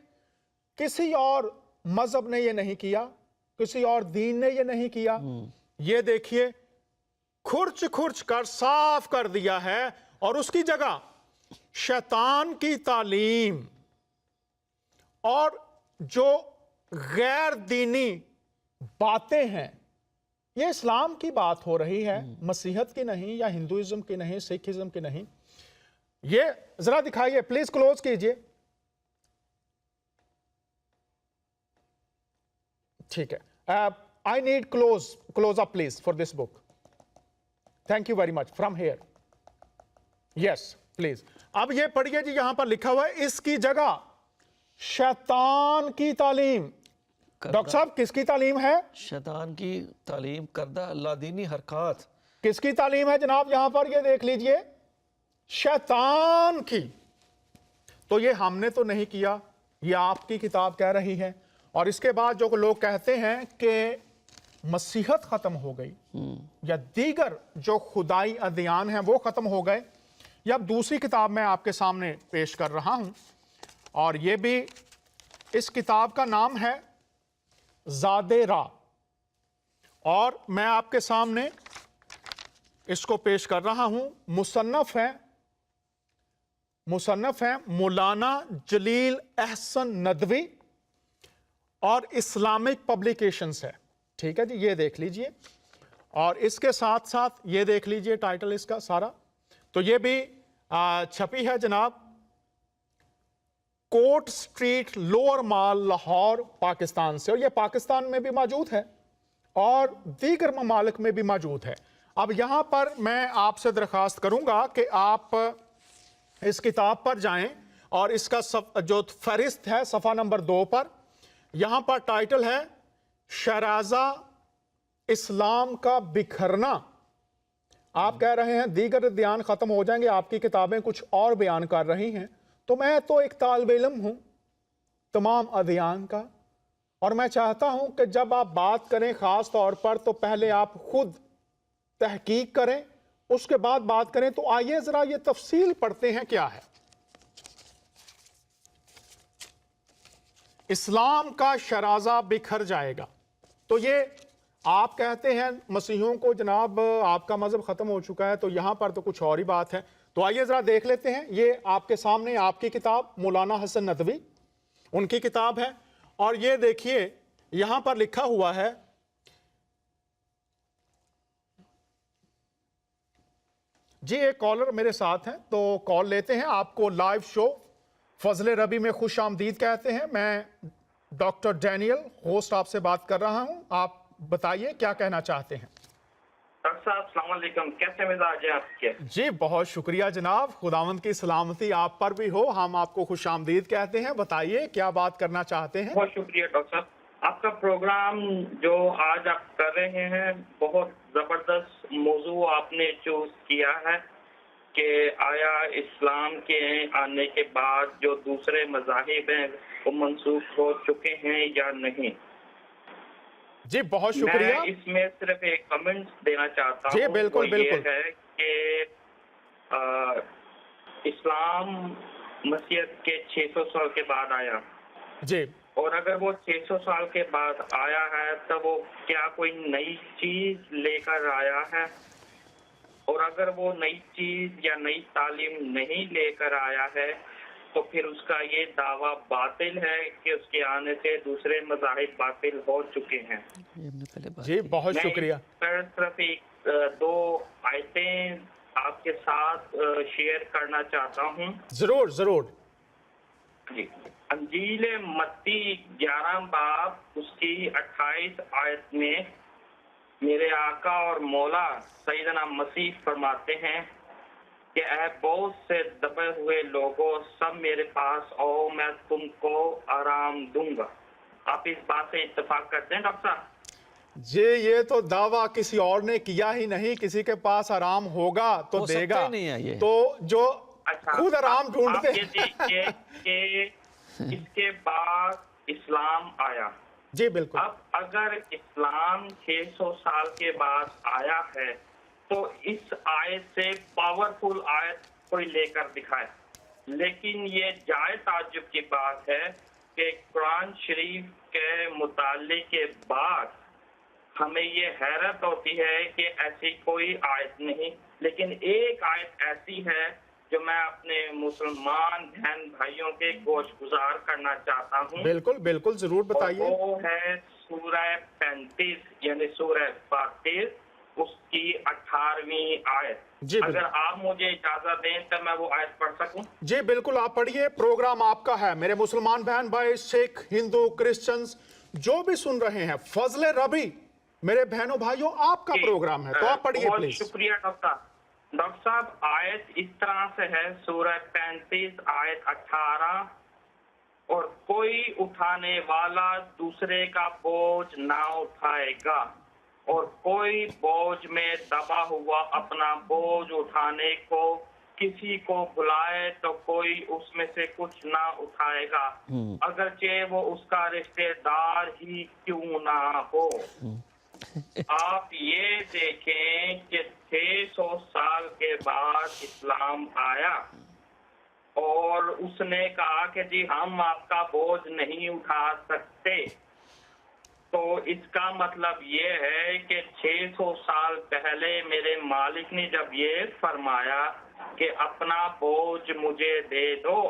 کسی اور مذہب نے یہ نہیں کیا، کسی اور دین نے یہ نہیں کیا۔ یہ دیکھیے، کھرچ کھرچ کر صاف کر دیا ہے، اور اس کی جگہ شیطان کی تعلیم اور جو غیر دینی باتیں ہیں، یہ اسلام کی بات ہو رہی ہے، مسیحیت کی نہیں، یا ہندوازم کی نہیں، سکھ ازم کی نہیں۔ یہ ذرا دکھائیے، پلیز کلوز کیجئے۔ ٹھیک ہے، I need close up please for this book. Thank you very much, from here, yes please. اب یہ پڑھیے جی، یہاں پر لکھا ہوا ہے اس کی جگہ شیطان کی تعلیم۔ ڈاکٹر صاحب کس کی تعلیم ہے؟ شیطان کی تعلیم کردہ لادینی حرکات۔ کس کی تعلیم ہے جناب؟ یہاں پر یہ دیکھ لیجئے، شیطان کی۔ تو یہ ہم نے تو نہیں کیا، یہ آپ کی کتاب کہہ رہی ہے۔ اور اس کے بعد جو لوگ کہتے ہیں کہ مسیحت ختم ہو گئی، یا دیگر جو خدائی ادیان ہیں وہ ختم ہو گئے، یہ اب دوسری کتاب میں آپ کے سامنے پیش کر رہا ہوں، اور یہ بھی اس کتاب کا نام ہے زاد راہ، اور میں آپ کے سامنے اس کو پیش کر رہا ہوں۔ مصنف ہیں مولانا جلیل احسن ندوی، اور اسلامک پبلیکیشنز ہے، ٹھیک ہے جی، یہ دیکھ لیجئے۔ اور اس کے ساتھ ساتھ یہ دیکھ لیجئے ٹائٹل اس کا سارا، تو یہ بھی چھپی ہے جناب، کوٹ سٹریٹ لوور مال لاہور پاکستان سے، اور یہ پاکستان میں بھی موجود ہے اور دیگر ممالک میں بھی موجود ہے۔ اب یہاں پر میں آپ سے درخواست کروں گا کہ آپ اس کتاب پر جائیں، اور اس کا جو فہرست ہے صفحہ نمبر 2 پر، یہاں پر ٹائٹل ہے شرازہ اسلام کا بکھرنا۔ آپ کہہ رہے ہیں دیگر ادیان ختم ہو جائیں گے، آپ کی کتابیں کچھ اور بیان کر رہی ہیں، تو میں تو ایک طالب علم ہوں تمام ادیان کا، اور میں چاہتا ہوں کہ جب آپ بات کریں خاص طور پر تو پہلے آپ خود تحقیق کریں، اس کے بعد بات کریں۔ تو آئیے ذرا یہ تفصیل پڑھتے ہیں کیا ہے۔ اسلام کا شرازہ بکھر جائے گا، تو یہ آپ کہتے ہیں مسیحیوں کو جناب آپ کا مذہب ختم ہو چکا ہے، تو یہاں پر تو کچھ اور ہی بات ہے۔ تو آئیے ذرا دیکھ لیتے ہیں، یہ آپ کے سامنے آپ کی کتاب مولانا حسن ندوی، ان کی کتاب ہے، اور یہ دیکھیے یہاں پر لکھا ہوا ہے، جی ایک کالر میرے ساتھ ہیں، تو کال لیتے ہیں۔ آپ کو لائیو شو فضل ربی میں خوش آمدید کہتے ہیں۔ میں ڈاکٹر ڈینیل ہوسٹ آپ سے بات کر رہا ہوں، آپ بتائیے کیا کہنا چاہتے ہیں؟ ڈاکٹر صاحب السلام علیکم، کیسے مزاج ہیں آپ کے؟ جی بہت شکریہ جناب، خداوند کی سلامتی آپ پر بھی ہو، ہم آپ کو خوش آمدید کہتے ہیں۔ بتائیے کیا بات کرنا چاہتے ہیں؟ بہت شکریہ ڈاکٹر صاحب، آپ کا پروگرام جو آج آپ کر رہے ہیں بہت زبردست موضوع آپ نے چوز کیا ہے کہ آیا اسلام کے آنے کے بعد جو دوسرے مذاہب ہیں وہ منسوخ ہو چکے ہیں یا نہیں۔ جی بہت شکریہ۔ میں اس میں صرف ایک کمنٹ دینا چاہتا ہوں، جی بالکل وہ یہ بالکل۔ ہے کہ اسلام مسیحیت کے 600 سال کے بعد آیا، جی، اور اگر وہ 600 سال کے بعد آیا ہے تو وہ کیا کوئی نئی چیز لے کر آیا ہے؟ اور اگر وہ نئی چیز یا نئی تعلیم نہیں لے کر آیا ہے تو پھر اس کا یہ دعویٰ باطل ہے کہ اس کے آنے سے دوسرے مذاہب باطل ہو چکے ہیں۔ جی بہت میں شکریہ۔ اس پر صرف ایک دو آیتیں آپ کے ساتھ شیئر کرنا چاہتا ہوں۔ ضرور ضرور۔ جی، انجیل متی 11 باب اس کی 28 آیت میں میرے آقا اور مولا سیدنا مسیح فرماتے ہیں کہ اے بہت سے دبے ہوئے لوگوں، سب میرے پاس آؤ، میں تم کو آرام دوں گا۔ آپ اس بات سے اتفاق کرتے ہیں ڈاکٹر صاحب؟ जी ये तो दावा किसी और ने किया ही नहीं, किसी के पास आराम होगा तो हो सकता देगा, ही नहीं है ये। तो जो अच्छा, खुद आराम ढूंढते आप ये देखिए कि इसके बाद इस्लाम आया। जी बिल्कुल। अब अगर इस्लाम 600 साल के बाद आया है तो इस आयत से पावरफुल आयत कोई लेकर दिखाए। लेकिन ये जाए ताज्जुब की बात है कि कुरान शरीफ के मुताले के बाद हमें ये हैरत होती है कि ऐसी कोई आयत नहीं, लेकिन एक आयत ऐसी है जो मैं अपने मुसलमान बहन भाइयों के गोशगुजार करना चाहता हूँ। बिल्कुल बिल्कुल जरूर बताइए। वो है सूरह 35 यानी सूरह फातिर, उसकी 18वीं आयत। जी अगर आप मुझे इजाजत दें तो मैं वो आयत पढ़ सकूं? जी बिल्कुल आप पढ़िए, प्रोग्राम आपका है। मेरे मुसलमान बहन भाई, सिख, हिंदू, क्रिश्चियंस जो भी सुन रहे हैं, फजले रबी मेरे बहनों भाइयों आपका प्रोग्राम है, तो आप पढ़िए बहुत प्लीज। शुक्रिया डॉक्टर साहब। आयत इस तरह से है, सूरह 35 आयत 18, और कोई उठाने वाला दूसरे का बोझ ना उठाएगा और कोई बोझ में दबा हुआ अपना बोझ उठाने को किसी को बुलाए तो कोई उसमें से कुछ ना उठाएगा, अगरचे वो उसका रिश्तेदार ही क्यों ना हो। आप ये देखें कि 600 साल के बाद इस्लाम आया और उसने कहा कि जी हम आपका बोझ नहीं उठा सकते। तो इसका मतलब ये है कि 600 साल पहले मेरे मालिक ने जब ये फरमाया कि अपना बोझ मुझे दे दो,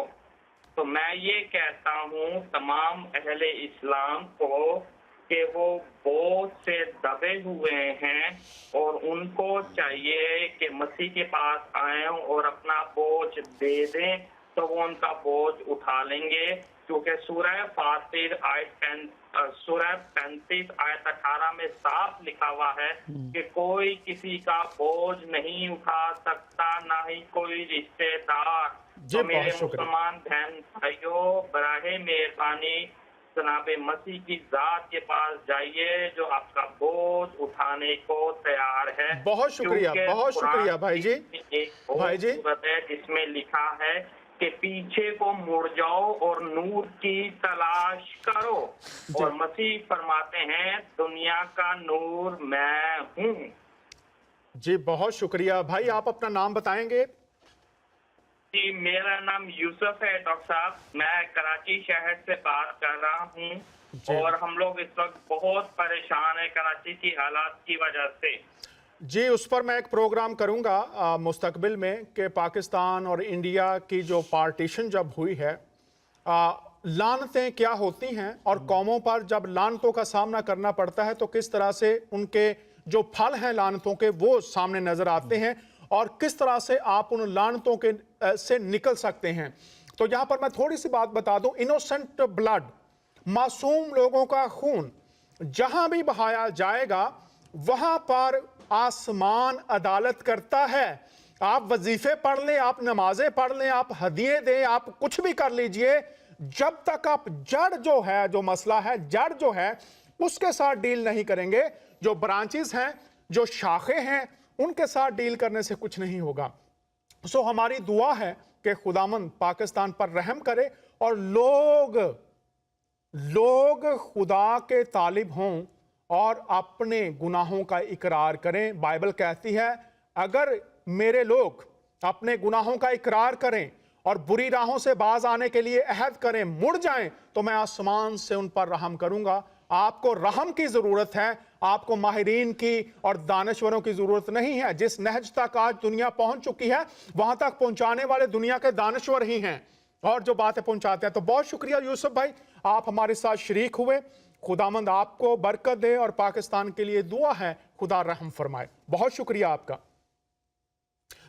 तो मैं ये कहता हूँ तमाम अहले इस्लाम को कि वो बोझ से दबे हुए हैं और उनको चाहिए कि मसीह के पास आए और अपना बोझ दे दें, तो वो उनका बोझ उठा लेंगे। क्योंकि सूरह फातिर सूरह 35 आयत 18 में साफ लिखा हुआ है कि कोई किसी का बोझ नहीं उठा सकता, ना ही कोई रिश्तेदार। तो मेरे मुसलमान बहन भाइयों, बराहे मेहरबानी जनाबे मसीह की जात के पास जाइए जो आपका बोझ उठाने को तैयार है। बहुत शुक्रिया भाई जी। एक और सूरत है जिसमें लिखा है कि पीछे को मुड़ जाओ और नूर की तलाश करो, और मसीह फरमाते हैं दुनिया का नूर मैं हूँ। जी बहुत शुक्रिया भाई, आप अपना नाम बताएंगे? जी मेरा नाम यूसुफ है डॉक्टर साहब, मैं कराची शहर से बात कर रहा हूँ और हम लोग इस वक्त बहुत परेशान है कराची की हालात की वजह से। जी उस पर मैं एक प्रोग्राम करूंगा मुस्तकबिल में कि पाकिस्तान और इंडिया की जो पार्टीशन जब हुई है, लानतें क्या होती हैं और कौमों पर जब लानतों का सामना करना पड़ता है तो किस तरह से उनके जो फल हैं लानतों के वो सामने नजर आते हैं और किस तरह से आप उन लानतों के से निकल सकते हैं। तो यहाँ पर मैं थोड़ी सी बात बता दूं, इनोसेंट ब्लड, मासूम लोगों का खून जहां भी बहाया जाएगा वहां पर आसमान अदालत करता है। आप वजीफे पढ़ लें, आप नमाजें पढ़ लें, आप हदिये दें, आप कुछ भी कर लीजिए, जब तक आप जड़ जो है, जो मसला है, जड़ जो है उसके साथ डील नहीं करेंगे, जो ब्रांचेस हैं, जो शाखें हैं, उनके साथ डील करने से कुछ नहीं होगा। सो हमारी दुआ है कि खुदामंद पाकिस्तान पर रहम करे और लोग खुदा के तालिब हों और अपने गुनाहों का इकरार करें। बाइबल कहती है अगर मेरे लोग अपने गुनाहों का इकरार करें और बुरी राहों से बाज आने के लिए अहद करें, मुड़ जाएं, तो मैं आसमान से उन पर रहम करूंगा। आपको रहम की जरूरत है, आपको माहिरीन की और दानश्वरों की जरूरत नहीं है। जिस नहज तक आज दुनिया पहुंच चुकी है वहां तक पहुंचाने वाले दुनिया के दानश्वर ही हैं और जो बातें पहुंचाते हैं। तो बहुत शुक्रिया यूसुफ भाई, आप हमारे साथ शरीक हुए। खुदामंद आपको बरकत दे और पाकिस्तान के लिए दुआ है खुदा रहम फरमाए। बहुत शुक्रिया आपका।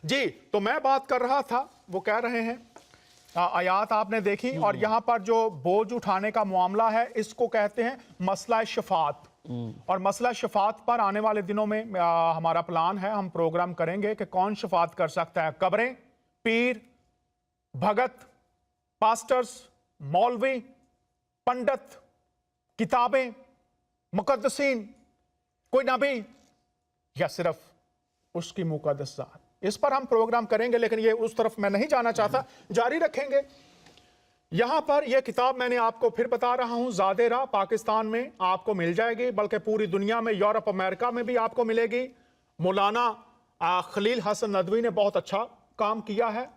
जी तो मैं बात कर रहा था, वो कह रहे हैं आयात आपने देखी और यहाँ पर जो बोझ उठाने का मामला है इसको कहते हैं मसला शफात। और मसला शफात पर आने वाले दिनों में हमारा प्लान है, हम प्रोग्राम करेंगे कि कौन शफात कर सकता है। कब्रें, पीर, भगत, पास्टर्स, मौलवी, पंडित, किताबें, मुकद्दसीन, कोई नबी या सिर्फ उसकी मुकद्दस ज़ात? इस पर हम प्रोग्राम करेंगे, लेकिन ये उस तरफ मैं नहीं जाना चाहता, जारी रखेंगे। यहां पर यह किताब मैंने आपको फिर बता रहा हूं, ज़ादे राह पाकिस्तान में आपको मिल जाएगी, बल्कि पूरी दुनिया में, यूरोप अमेरिका में भी आपको मिलेगी। मौलाना खलील हसन नदवी ने बहुत अच्छा काम किया है,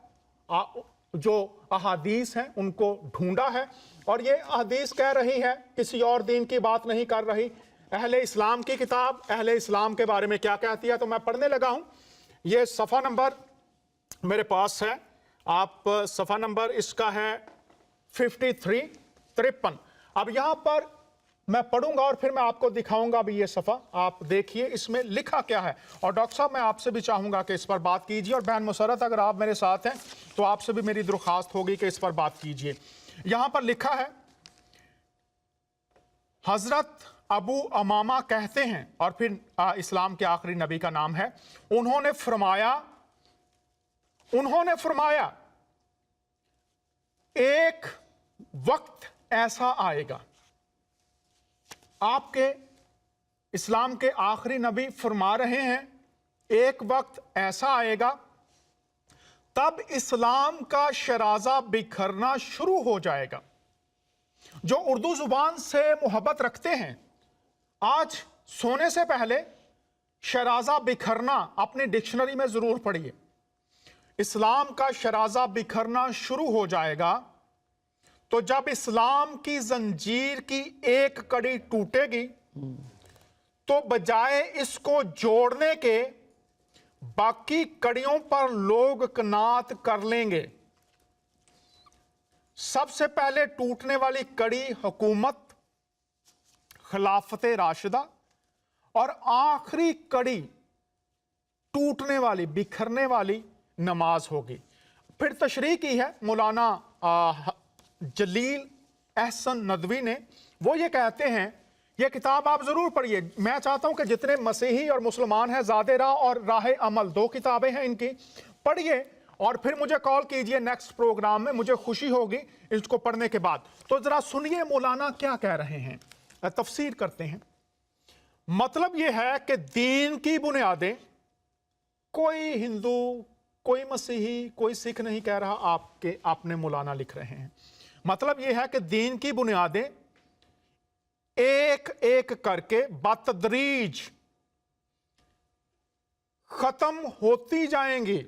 जो अहादीस हैं उनको ढूंढा है, और ये अहादीस कह रही है, किसी और दीन की बात नहीं कर रही। अहले इस्लाम की किताब अहले इस्लाम के बारे में क्या कहती है, तो मैं पढ़ने लगा हूं। ये सफ़ा नंबर मेरे पास है, आप सफ़ा नंबर इसका है 53। अब यहां पर मैं पढ़ूंगा और फिर मैं आपको दिखाऊंगा भी ये सफ़ा, आप देखिए इसमें लिखा क्या है। और डॉक्टर साहब, मैं आपसे भी चाहूंगा कि इस पर बात कीजिए, और बहन मुसरत अगर आप मेरे साथ हैं तो आपसे भी मेरी दरख्वास्त होगी कि इस पर बात कीजिए। यहां पर लिखा है, हजरत अबू अमामा कहते हैं, और फिर इस्लाम के आखिरी नबी का नाम है, उन्होंने फरमाया एक वक्त ऐसा आएगा, आपके इस्लाम के आखिरी नबी फरमा रहे हैं, एक वक्त ऐसा आएगा तब इस्लाम का शराजा बिखरना शुरू हो जाएगा। जो उर्दू जुबान से मोहब्बत रखते हैं, आज सोने से पहले शराजा बिखरना अपनी डिक्शनरी में जरूर पढ़िए। इस्लाम का शराजा बिखरना शुरू हो जाएगा तो जब इस्लाम की जंजीर की एक कड़ी टूटेगी तो बजाय इसको जोड़ने के बाकी कड़ियों पर लोग कनात कर लेंगे। सबसे पहले टूटने वाली कड़ी हुकूमत खिलाफत राशिदा, और आखिरी कड़ी टूटने वाली बिखरने वाली नमाज होगी। फिर तशरीह की है मौलाना जलील एहसन नदवी ने, वो ये कहते हैं, ये किताब आप जरूर पढ़िए। मैं चाहता हूं कि जितने मसीही और मुसलमान हैं, ज़ादे राह और राह अमल, 2 किताबें हैं इनकी, पढ़िए और फिर मुझे कॉल कीजिए नेक्स्ट प्रोग्राम में, मुझे खुशी होगी इसको पढ़ने के बाद। तो जरा सुनिए मौलाना क्या कह रहे हैं, तफसीर करते हैं। मतलब यह है कि दीन की बुनियादें, कोई हिंदू, कोई मसीही, कोई सिख नहीं कह रहा, आपने मौलाना लिख रहे हैं। मतलब यह है कि दीन की बुनियादें एक एक करके बतदरीज खत्म होती जाएंगी।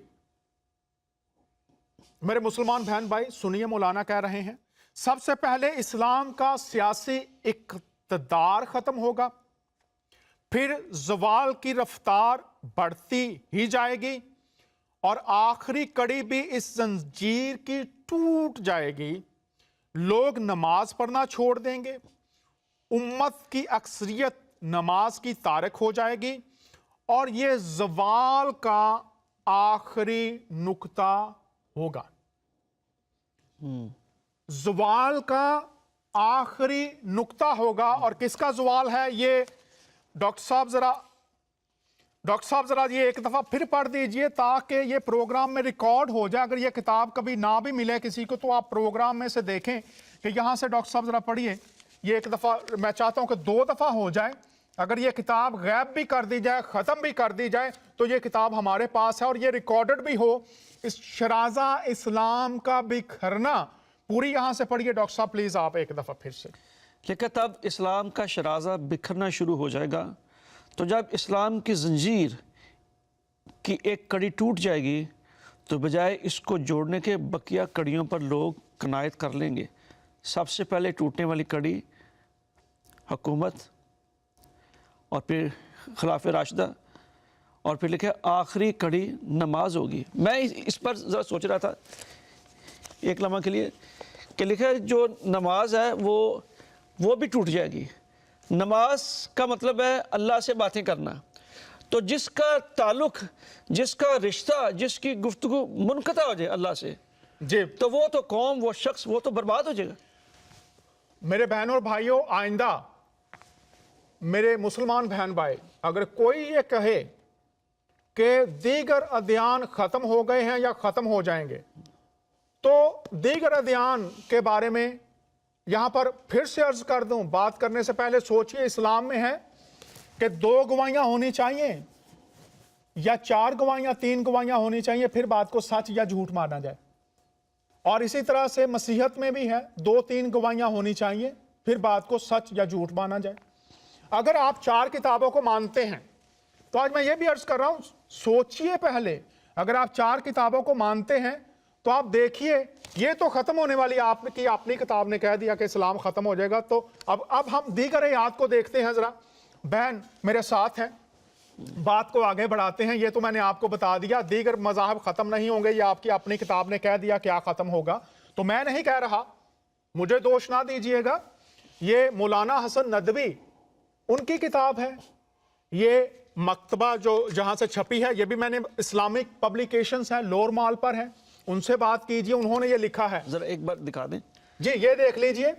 मेरे मुसलमान बहन भाई सुनिए, मौलाना कह रहे हैं, सबसे पहले इस्लाम का सियासी इक़्तिदार खत्म होगा, फिर ज़वाल की रफ्तार बढ़ती ही जाएगी, और आखिरी कड़ी भी इस जंजीर की टूट जाएगी। लोग नमाज पढ़ना छोड़ देंगे, उम्मत की अक्सरियत नमाज की तारक हो जाएगी, और ये ज़वाल का आखिरी नुक्ता होगा। ज़वाल का आखिरी नुक्ता होगा। और किसका ज़वाल है ये? डॉक्टर साहब जरा ये एक दफा फिर पढ़ दीजिए ताकि ये प्रोग्राम में रिकॉर्ड हो जाए। अगर ये किताब कभी ना भी मिले किसी को तो आप प्रोग्राम में से देखें कि यहां से डॉक्टर साहब जरा पढ़िए। ये एक दफा, मैं चाहता हूं कि 2 दफा हो जाए। अगर ये किताब गैब भी कर दी जाए, खत्म भी कर दी जाए, तो ये किताब हमारे पास है और ये रिकॉर्डेड भी हो। इस शराजा इस्लाम का बिखरना पूरी यहां से पढ़िए डॉक्टर साहब, प्लीज आप एक दफा फिर से। लेकिन तब इस्लाम का शराजा बिखरना शुरू हो जाएगा तो जब इस्लाम की जंजीर की एक कड़ी टूट जाएगी तो बजाय इसको जोड़ने के बकिया कड़ियों पर लोग कनायत कर लेंगे। सबसे पहले टूटने वाली कड़ी हुकूमत, और फिर खिलाफ राशिदा, और फिर लिखे आखिरी कड़ी नमाज होगी। मैं इस पर ज़रा सोच रहा था एक लम्हा के लिए कि लिखे जो नमाज है वो भी टूट जाएगी। नमाज का मतलब है अल्लाह से बातें करना, तो जिसका ताल्लुक़, जिसका रिश्ता, जिसकी गुफ्तगू मुनक़ता हो जाए अल्लाह से जी, तो वो तो कौम, वो शख्स, वो तो बर्बाद हो जाएगा। मेरे बहनों और भाइयों, आइंदा मेरे मुसलमान बहन भाई, अगर कोई ये कहे कि दीगर अदियान ख़त्म हो गए हैं या ख़त्म हो जाएंगे, तो दीगर अदियान के बारे में यहां पर फिर से अर्ज कर दूं, बात करने से पहले सोचिए, इस्लाम में है کہ 2 गवाहियां होनी चाहिए या 4 गवाहियां 3 गवाहियां होनी चाहिए फिर बात को सच या झूठ माना जाए। और इसी तरह से मसीहत में भी है, 2-3 गवाहियां होनी चाहिए फिर बात को सच या झूठ माना जाए। अगर आप 4 किताबों को मानते हैं तो आज मैं ये भी अर्ज कर रहा हूं, सोचिए पहले, अगर आप 4 किताबों को मानते हैं तो आप देखिए ये तो खत्म होने वाली आपकी अपनी किताब ने कह दिया कि इस्लाम खत्म हो जाएगा। तो अब हम दीगर आयात को देखते हैं जरा। बहन मेरे साथ है, बात को आगे बढ़ाते हैं। ये तो मैंने आपको बता दिया दीगर मज़ाहब खत्म नहीं होंगे, ये आपकी अपनी किताब ने कह दिया क्या खत्म होगा, तो मैं नहीं कह रहा, मुझे दोष ना दीजिएगा। ये मौलाना हसन नदवी उनकी किताब है, ये मकतबा जो जहां से छपी है, ये भी मैंने इस्लामिक पब्लिकेशंस है, लोअर माल पर है, उनसे बात कीजिए, उन्होंने ये लिखा है। जरा एक बार दिखा दें जी, ये देख लीजिए,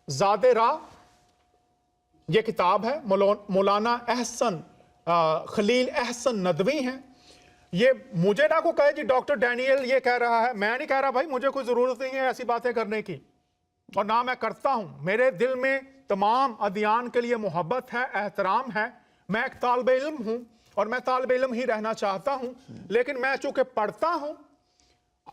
ज़ादे राह ये किताब है, मौलाना एहसन खलील एहसन नदवी हैं। ये मुझे ना को कहे जी डॉक्टर डैनियल ये कह रहा है, मैं नहीं कह रहा भाई, मुझे कोई ज़रूरत नहीं है ऐसी बातें करने की और ना मैं करता हूं। मेरे दिल में तमाम अदियान के लिए मोहब्बत है, एहतराम है, मैं एक तालिब इल्म हूं और मैं तालिब इल्म ही रहना चाहता हूं, लेकिन मैं चूंकि पढ़ता हूं,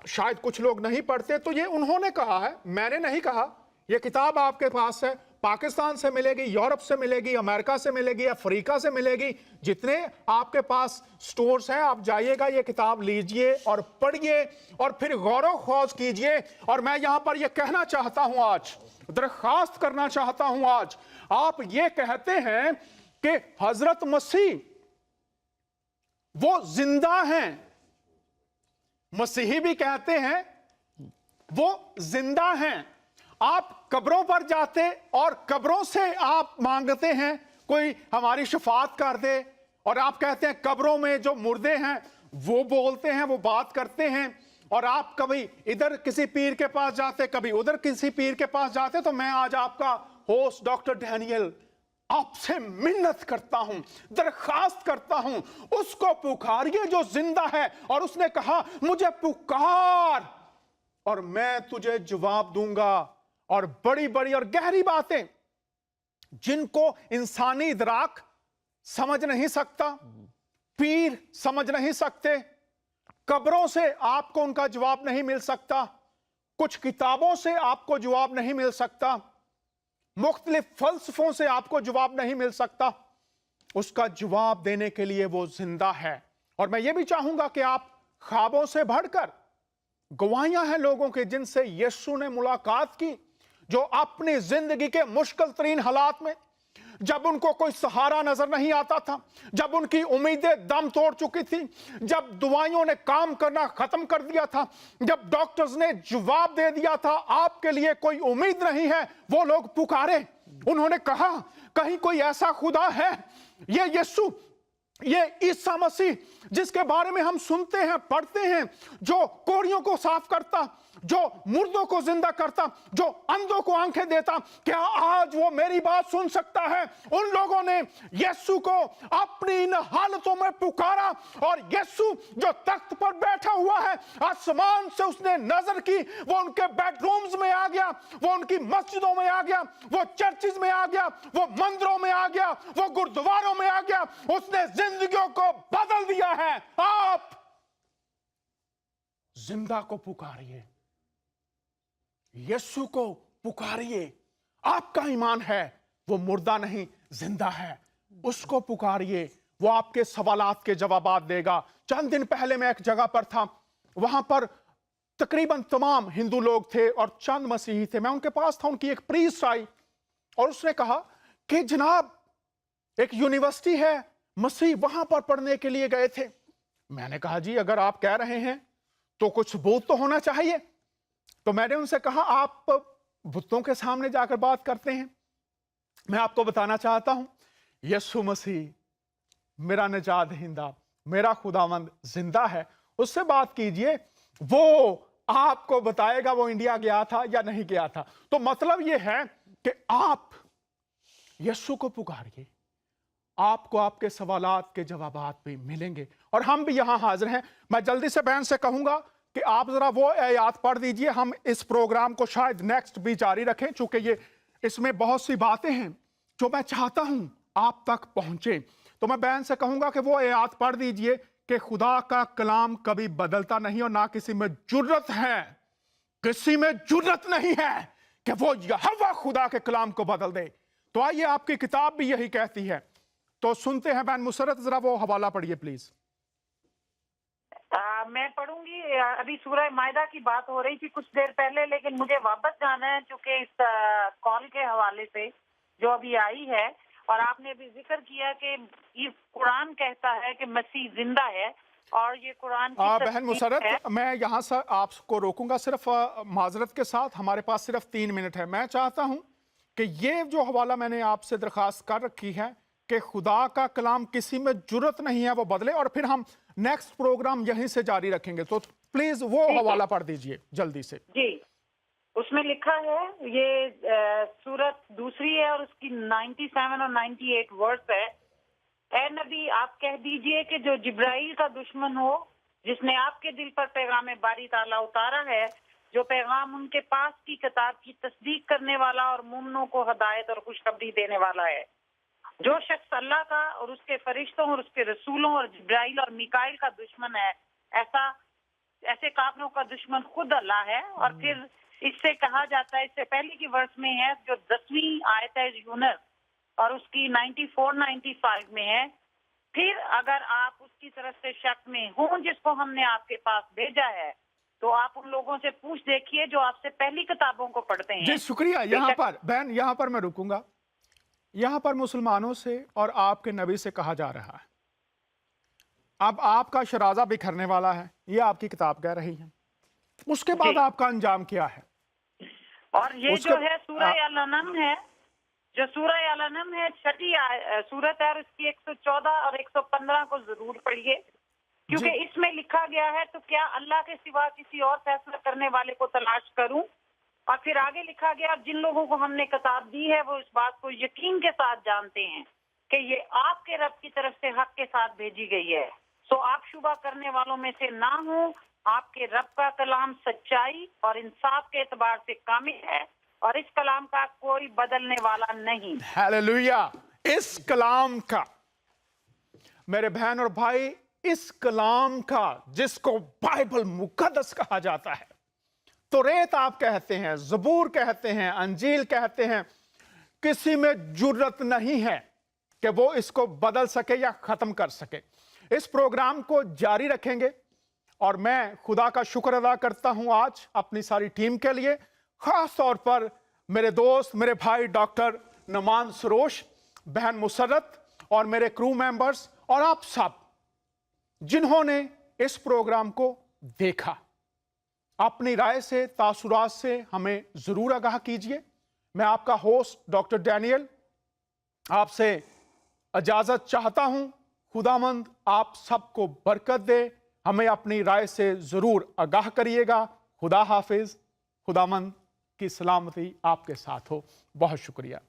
शायद कुछ लोग नहीं पढ़ते, तो ये उन्होंने कहा है, मैंने नहीं कहा। ये किताब आपके पास है, पाकिस्तान से मिलेगी, यूरोप से मिलेगी, अमेरिका से मिलेगी, अफ्रीका से मिलेगी, जितने आपके पास स्टोर्स हैं आप जाइएगा, ये किताब लीजिए और पढ़िए और फिर गौर खोज कीजिए। और मैं यहां पर ये कहना चाहता हूं, आज दरखास्त करना चाहता हूं, आज आप ये कहते हैं कि हजरत मसीह वो जिंदा हैं, मसीही भी कहते हैं वो जिंदा हैं। आप कब्रों पर जाते और कब्रों से आप मांगते हैं कोई हमारी शफात कर दे, और आप कहते हैं कब्रों में जो मुर्दे हैं वो बोलते हैं, वो बात करते हैं। और आप कभी इधर किसी पीर के पास जाते, कभी उधर किसी पीर के पास जाते। तो मैं आज आपका होस्ट डॉक्टर डैनियल आपसे मिन्नत करता हूं, दरखास्त करता हूं, उसको पुकारिए जो जिंदा है। और उसने कहा मुझे पुकार और मैं तुझे जवाब दूंगा। और बड़ी बड़ी और गहरी बातें जिनको इंसानी इदराक समझ नहीं सकता, पीर समझ नहीं सकते, कब्रों से आपको उनका जवाब नहीं मिल सकता, कुछ किताबों से आपको जवाब नहीं मिल सकता, मुख्तलिफ फलसफों से आपको जवाब नहीं मिल सकता, उसका जवाब देने के लिए वो जिंदा है। और मैं ये भी चाहूंगा कि आप ख्वाबों से बढ़कर गवाहियां हैं लोगों के जिनसे यीशु ने मुलाकात की, जो अपनी जिंदगी के मुश्किल तरीन हालात में, जब उनको कोई सहारा नजर नहीं आता था, जब उनकी उम्मीदें दम तोड़ चुकी थी, जब दवाइयों ने काम करना खत्म कर दिया था, जब डॉक्टर्स ने जवाब दे दिया था आपके लिए कोई उम्मीद नहीं है, वो लोग पुकारे। उन्होंने कहा कहीं कोई ऐसा खुदा है, ये यीशु, ये ईसा मसीह जिसके बारे में हम सुनते हैं, पढ़ते हैं, जो कोढ़ियों को साफ करता, जो मुर्दों को जिंदा करता, जो अंधों को आंखें देता, क्या आज वो मेरी बात सुन सकता है? उन लोगों ने यीशु को अपनी इन हालतों में पुकारा और यीशु जो तख्त पर बैठा हुआ है, आसमान से उसने नजर की, वो उनके बेडरूम्स में आ गया, वो उनकी मस्जिदों में आ गया, वो चर्चिज में आ गया, वो मंदिरों में आ गया, वो गुरुद्वारों में आ गया, उसने जिंदगियों को बदल दिया है। आप जिंदा को पुकारिए, यीशु को पुकारिए। आपका ईमान है वो मुर्दा नहीं जिंदा है, उसको पुकारिए, वो आपके सवालात के जवाबात देगा। चंद दिन पहले मैं एक जगह पर था, वहां पर तकरीबन तमाम हिंदू लोग थे और चंद मसीही थे। मैं उनके पास था, उनकी एक प्रीस्ट आई और उसने कहा कि जनाब एक यूनिवर्सिटी है, मसीह वहां पर पढ़ने के लिए गए थे। मैंने कहा जी अगर आप कह रहे हैं तो कुछ सबूत तो होना चाहिए। तो मैंने उनसे कहा आप बुतों के सामने जाकर बात करते हैं, मैं आपको बताना चाहता हूं यीशु मसीह मेरा निजात दहिंदा, मेरा खुदावंद जिंदा है, उससे बात कीजिए, वो आपको बताएगा वो इंडिया गया था या नहीं गया था। तो मतलब यह है कि आप यीशु को पुकारिए, आपको आपके सवालात के जवाबात भी मिलेंगे। और हम भी यहां हाजिर हैं। मैं जल्दी से बहन से कहूंगा कि आप जरा वो आयत पढ़ दीजिए, हम इस प्रोग्राम को शायद नेक्स्ट भी जारी रखें, चूंकि ये इसमें बहुत सी बातें हैं जो मैं चाहता हूं आप तक पहुंचे। तो मैं बहन से कहूंगा कि वो आयत पढ़ दीजिए कि खुदा का कलाम कभी बदलता नहीं और ना किसी में जुर्रत है, किसी में जुर्रत नहीं है कि वो यहोवा खुदा के कलाम को बदल दे। तो आइए, आपकी किताब भी यही कहती है। तो सुनते हैं बहन मुसर्रत, जरा वो हवाला पढ़िए प्लीज। मैं पढ़ूंगी। अभी सूरह मायदा की बात हो रही थी कुछ देर पहले, लेकिन मुझे वापस जाना है चूंकि इस कॉल के हवाले से जो अभी आई है, और आपने भी जिक्र किया कि ये कुरान कहता है कि मसीह जिंदा है, और ये कुरान की बहन मुसर्रत, मैं यहाँ से आपको रोकूंगा सिर्फ माजरत के साथ, हमारे पास सिर्फ 3 मिनट है। मैं चाहता हूँ कि ये जो हवाला मैंने आपसे दरख्वास्त कर रखी है कि खुदा का कलाम किसी में जुर्रत नहीं है वो बदले, और फिर हम नेक्स्ट प्रोग्राम यहीं से जारी रखेंगे। तो प्लीज वो हवाला पढ़ दीजिए जल्दी से। जी, उसमें लिखा है, ये सूरत दूसरी है और उसकी 97 और 98 वर्स है। ए नबी, आप कह दीजिए कि जो जिब्राइल का दुश्मन हो, जिसने आपके दिल पर पैगाम बारी ताला उतारा है, जो पैगाम उनके पास की किताब की तस्दीक करने वाला और मुमनों को हदायत और खुशखबरी देने वाला है। जो शख्स अल्लाह का और उसके फरिश्तों और उसके रसूलों और जिब्राइल और मिकाइल का दुश्मन है, ऐसे काफिरों का दुश्मन खुद अल्लाह है। और फिर इससे कहा जाता है, इससे पहले की वर्ष में है जो 10वीं आयत है यूनुस, और उसकी 94-95 में है, फिर अगर आप उसकी तरफ से शक में हों जिसको हमने आपके पास भेजा है, तो आप उन लोगों से पूछ देखिए जो आपसे पहली किताबों को पढ़ते हैं। जी शुक्रिया। यहाँ पर बहन, यहाँ पर मैं रुकूंगा। यहाँ पर मुसलमानों से और आपके नबी से कहा जा रहा है, अब आपका शराजा बिखरने वाला है, ये आपकी किताब कह रही है। उसके बाद आपका अंजाम क्या है? और ये जो है सूरह अल-अनम है, जो सूरह अल-अनम है, छठी सूरत है, और उसकी 114 और 115 को जरूर पढ़िए, क्योंकि इसमें लिखा गया है, तो क्या अल्लाह के सिवा किसी और फैसला करने वाले को तलाश करूं। और फिर आगे लिखा गया, जिन लोगों को हमने किताब दी है वो इस बात को यकीन के साथ जानते हैं कि ये आपके रब की तरफ से हक के साथ भेजी गई है, सो आप शुबा करने वालों में से ना हो। आपके रब का कलाम सच्चाई और इंसाफ के एतबार से कामिल है, और इस कलाम का कोई बदलने वाला नहीं। हालेलुया। इस कलाम का, मेरे बहन और भाई, इस कलाम का जिसको बाइबल मुकद्दस कहा जाता है, तौरात आप कहते हैं, ज़बूर कहते हैं, अंजील कहते हैं, किसी में जुर्रत नहीं है कि वो इसको बदल सके या खत्म कर सके। इस प्रोग्राम को जारी रखेंगे, और मैं खुदा का शुक्र अदा करता हूं आज अपनी सारी टीम के लिए, खास तौर पर मेरे दोस्त, मेरे भाई डॉक्टर नमान सरोश, बहन मुसर्रत, और मेरे क्रू मेंबर्स, और आप सब जिन्होंने इस प्रोग्राम को देखा। अपनी राय से, तासुरात से हमें जरूर आगाह कीजिए। मैं आपका होस्ट डॉक्टर डैनियल आपसे इजाजत चाहता हूं। खुदावंद आप सबको बरकत दे। हमें अपनी राय से जरूर आगाह करिएगा। खुदा हाफिज। खुदावंद की सलामती आपके साथ हो। बहुत शुक्रिया।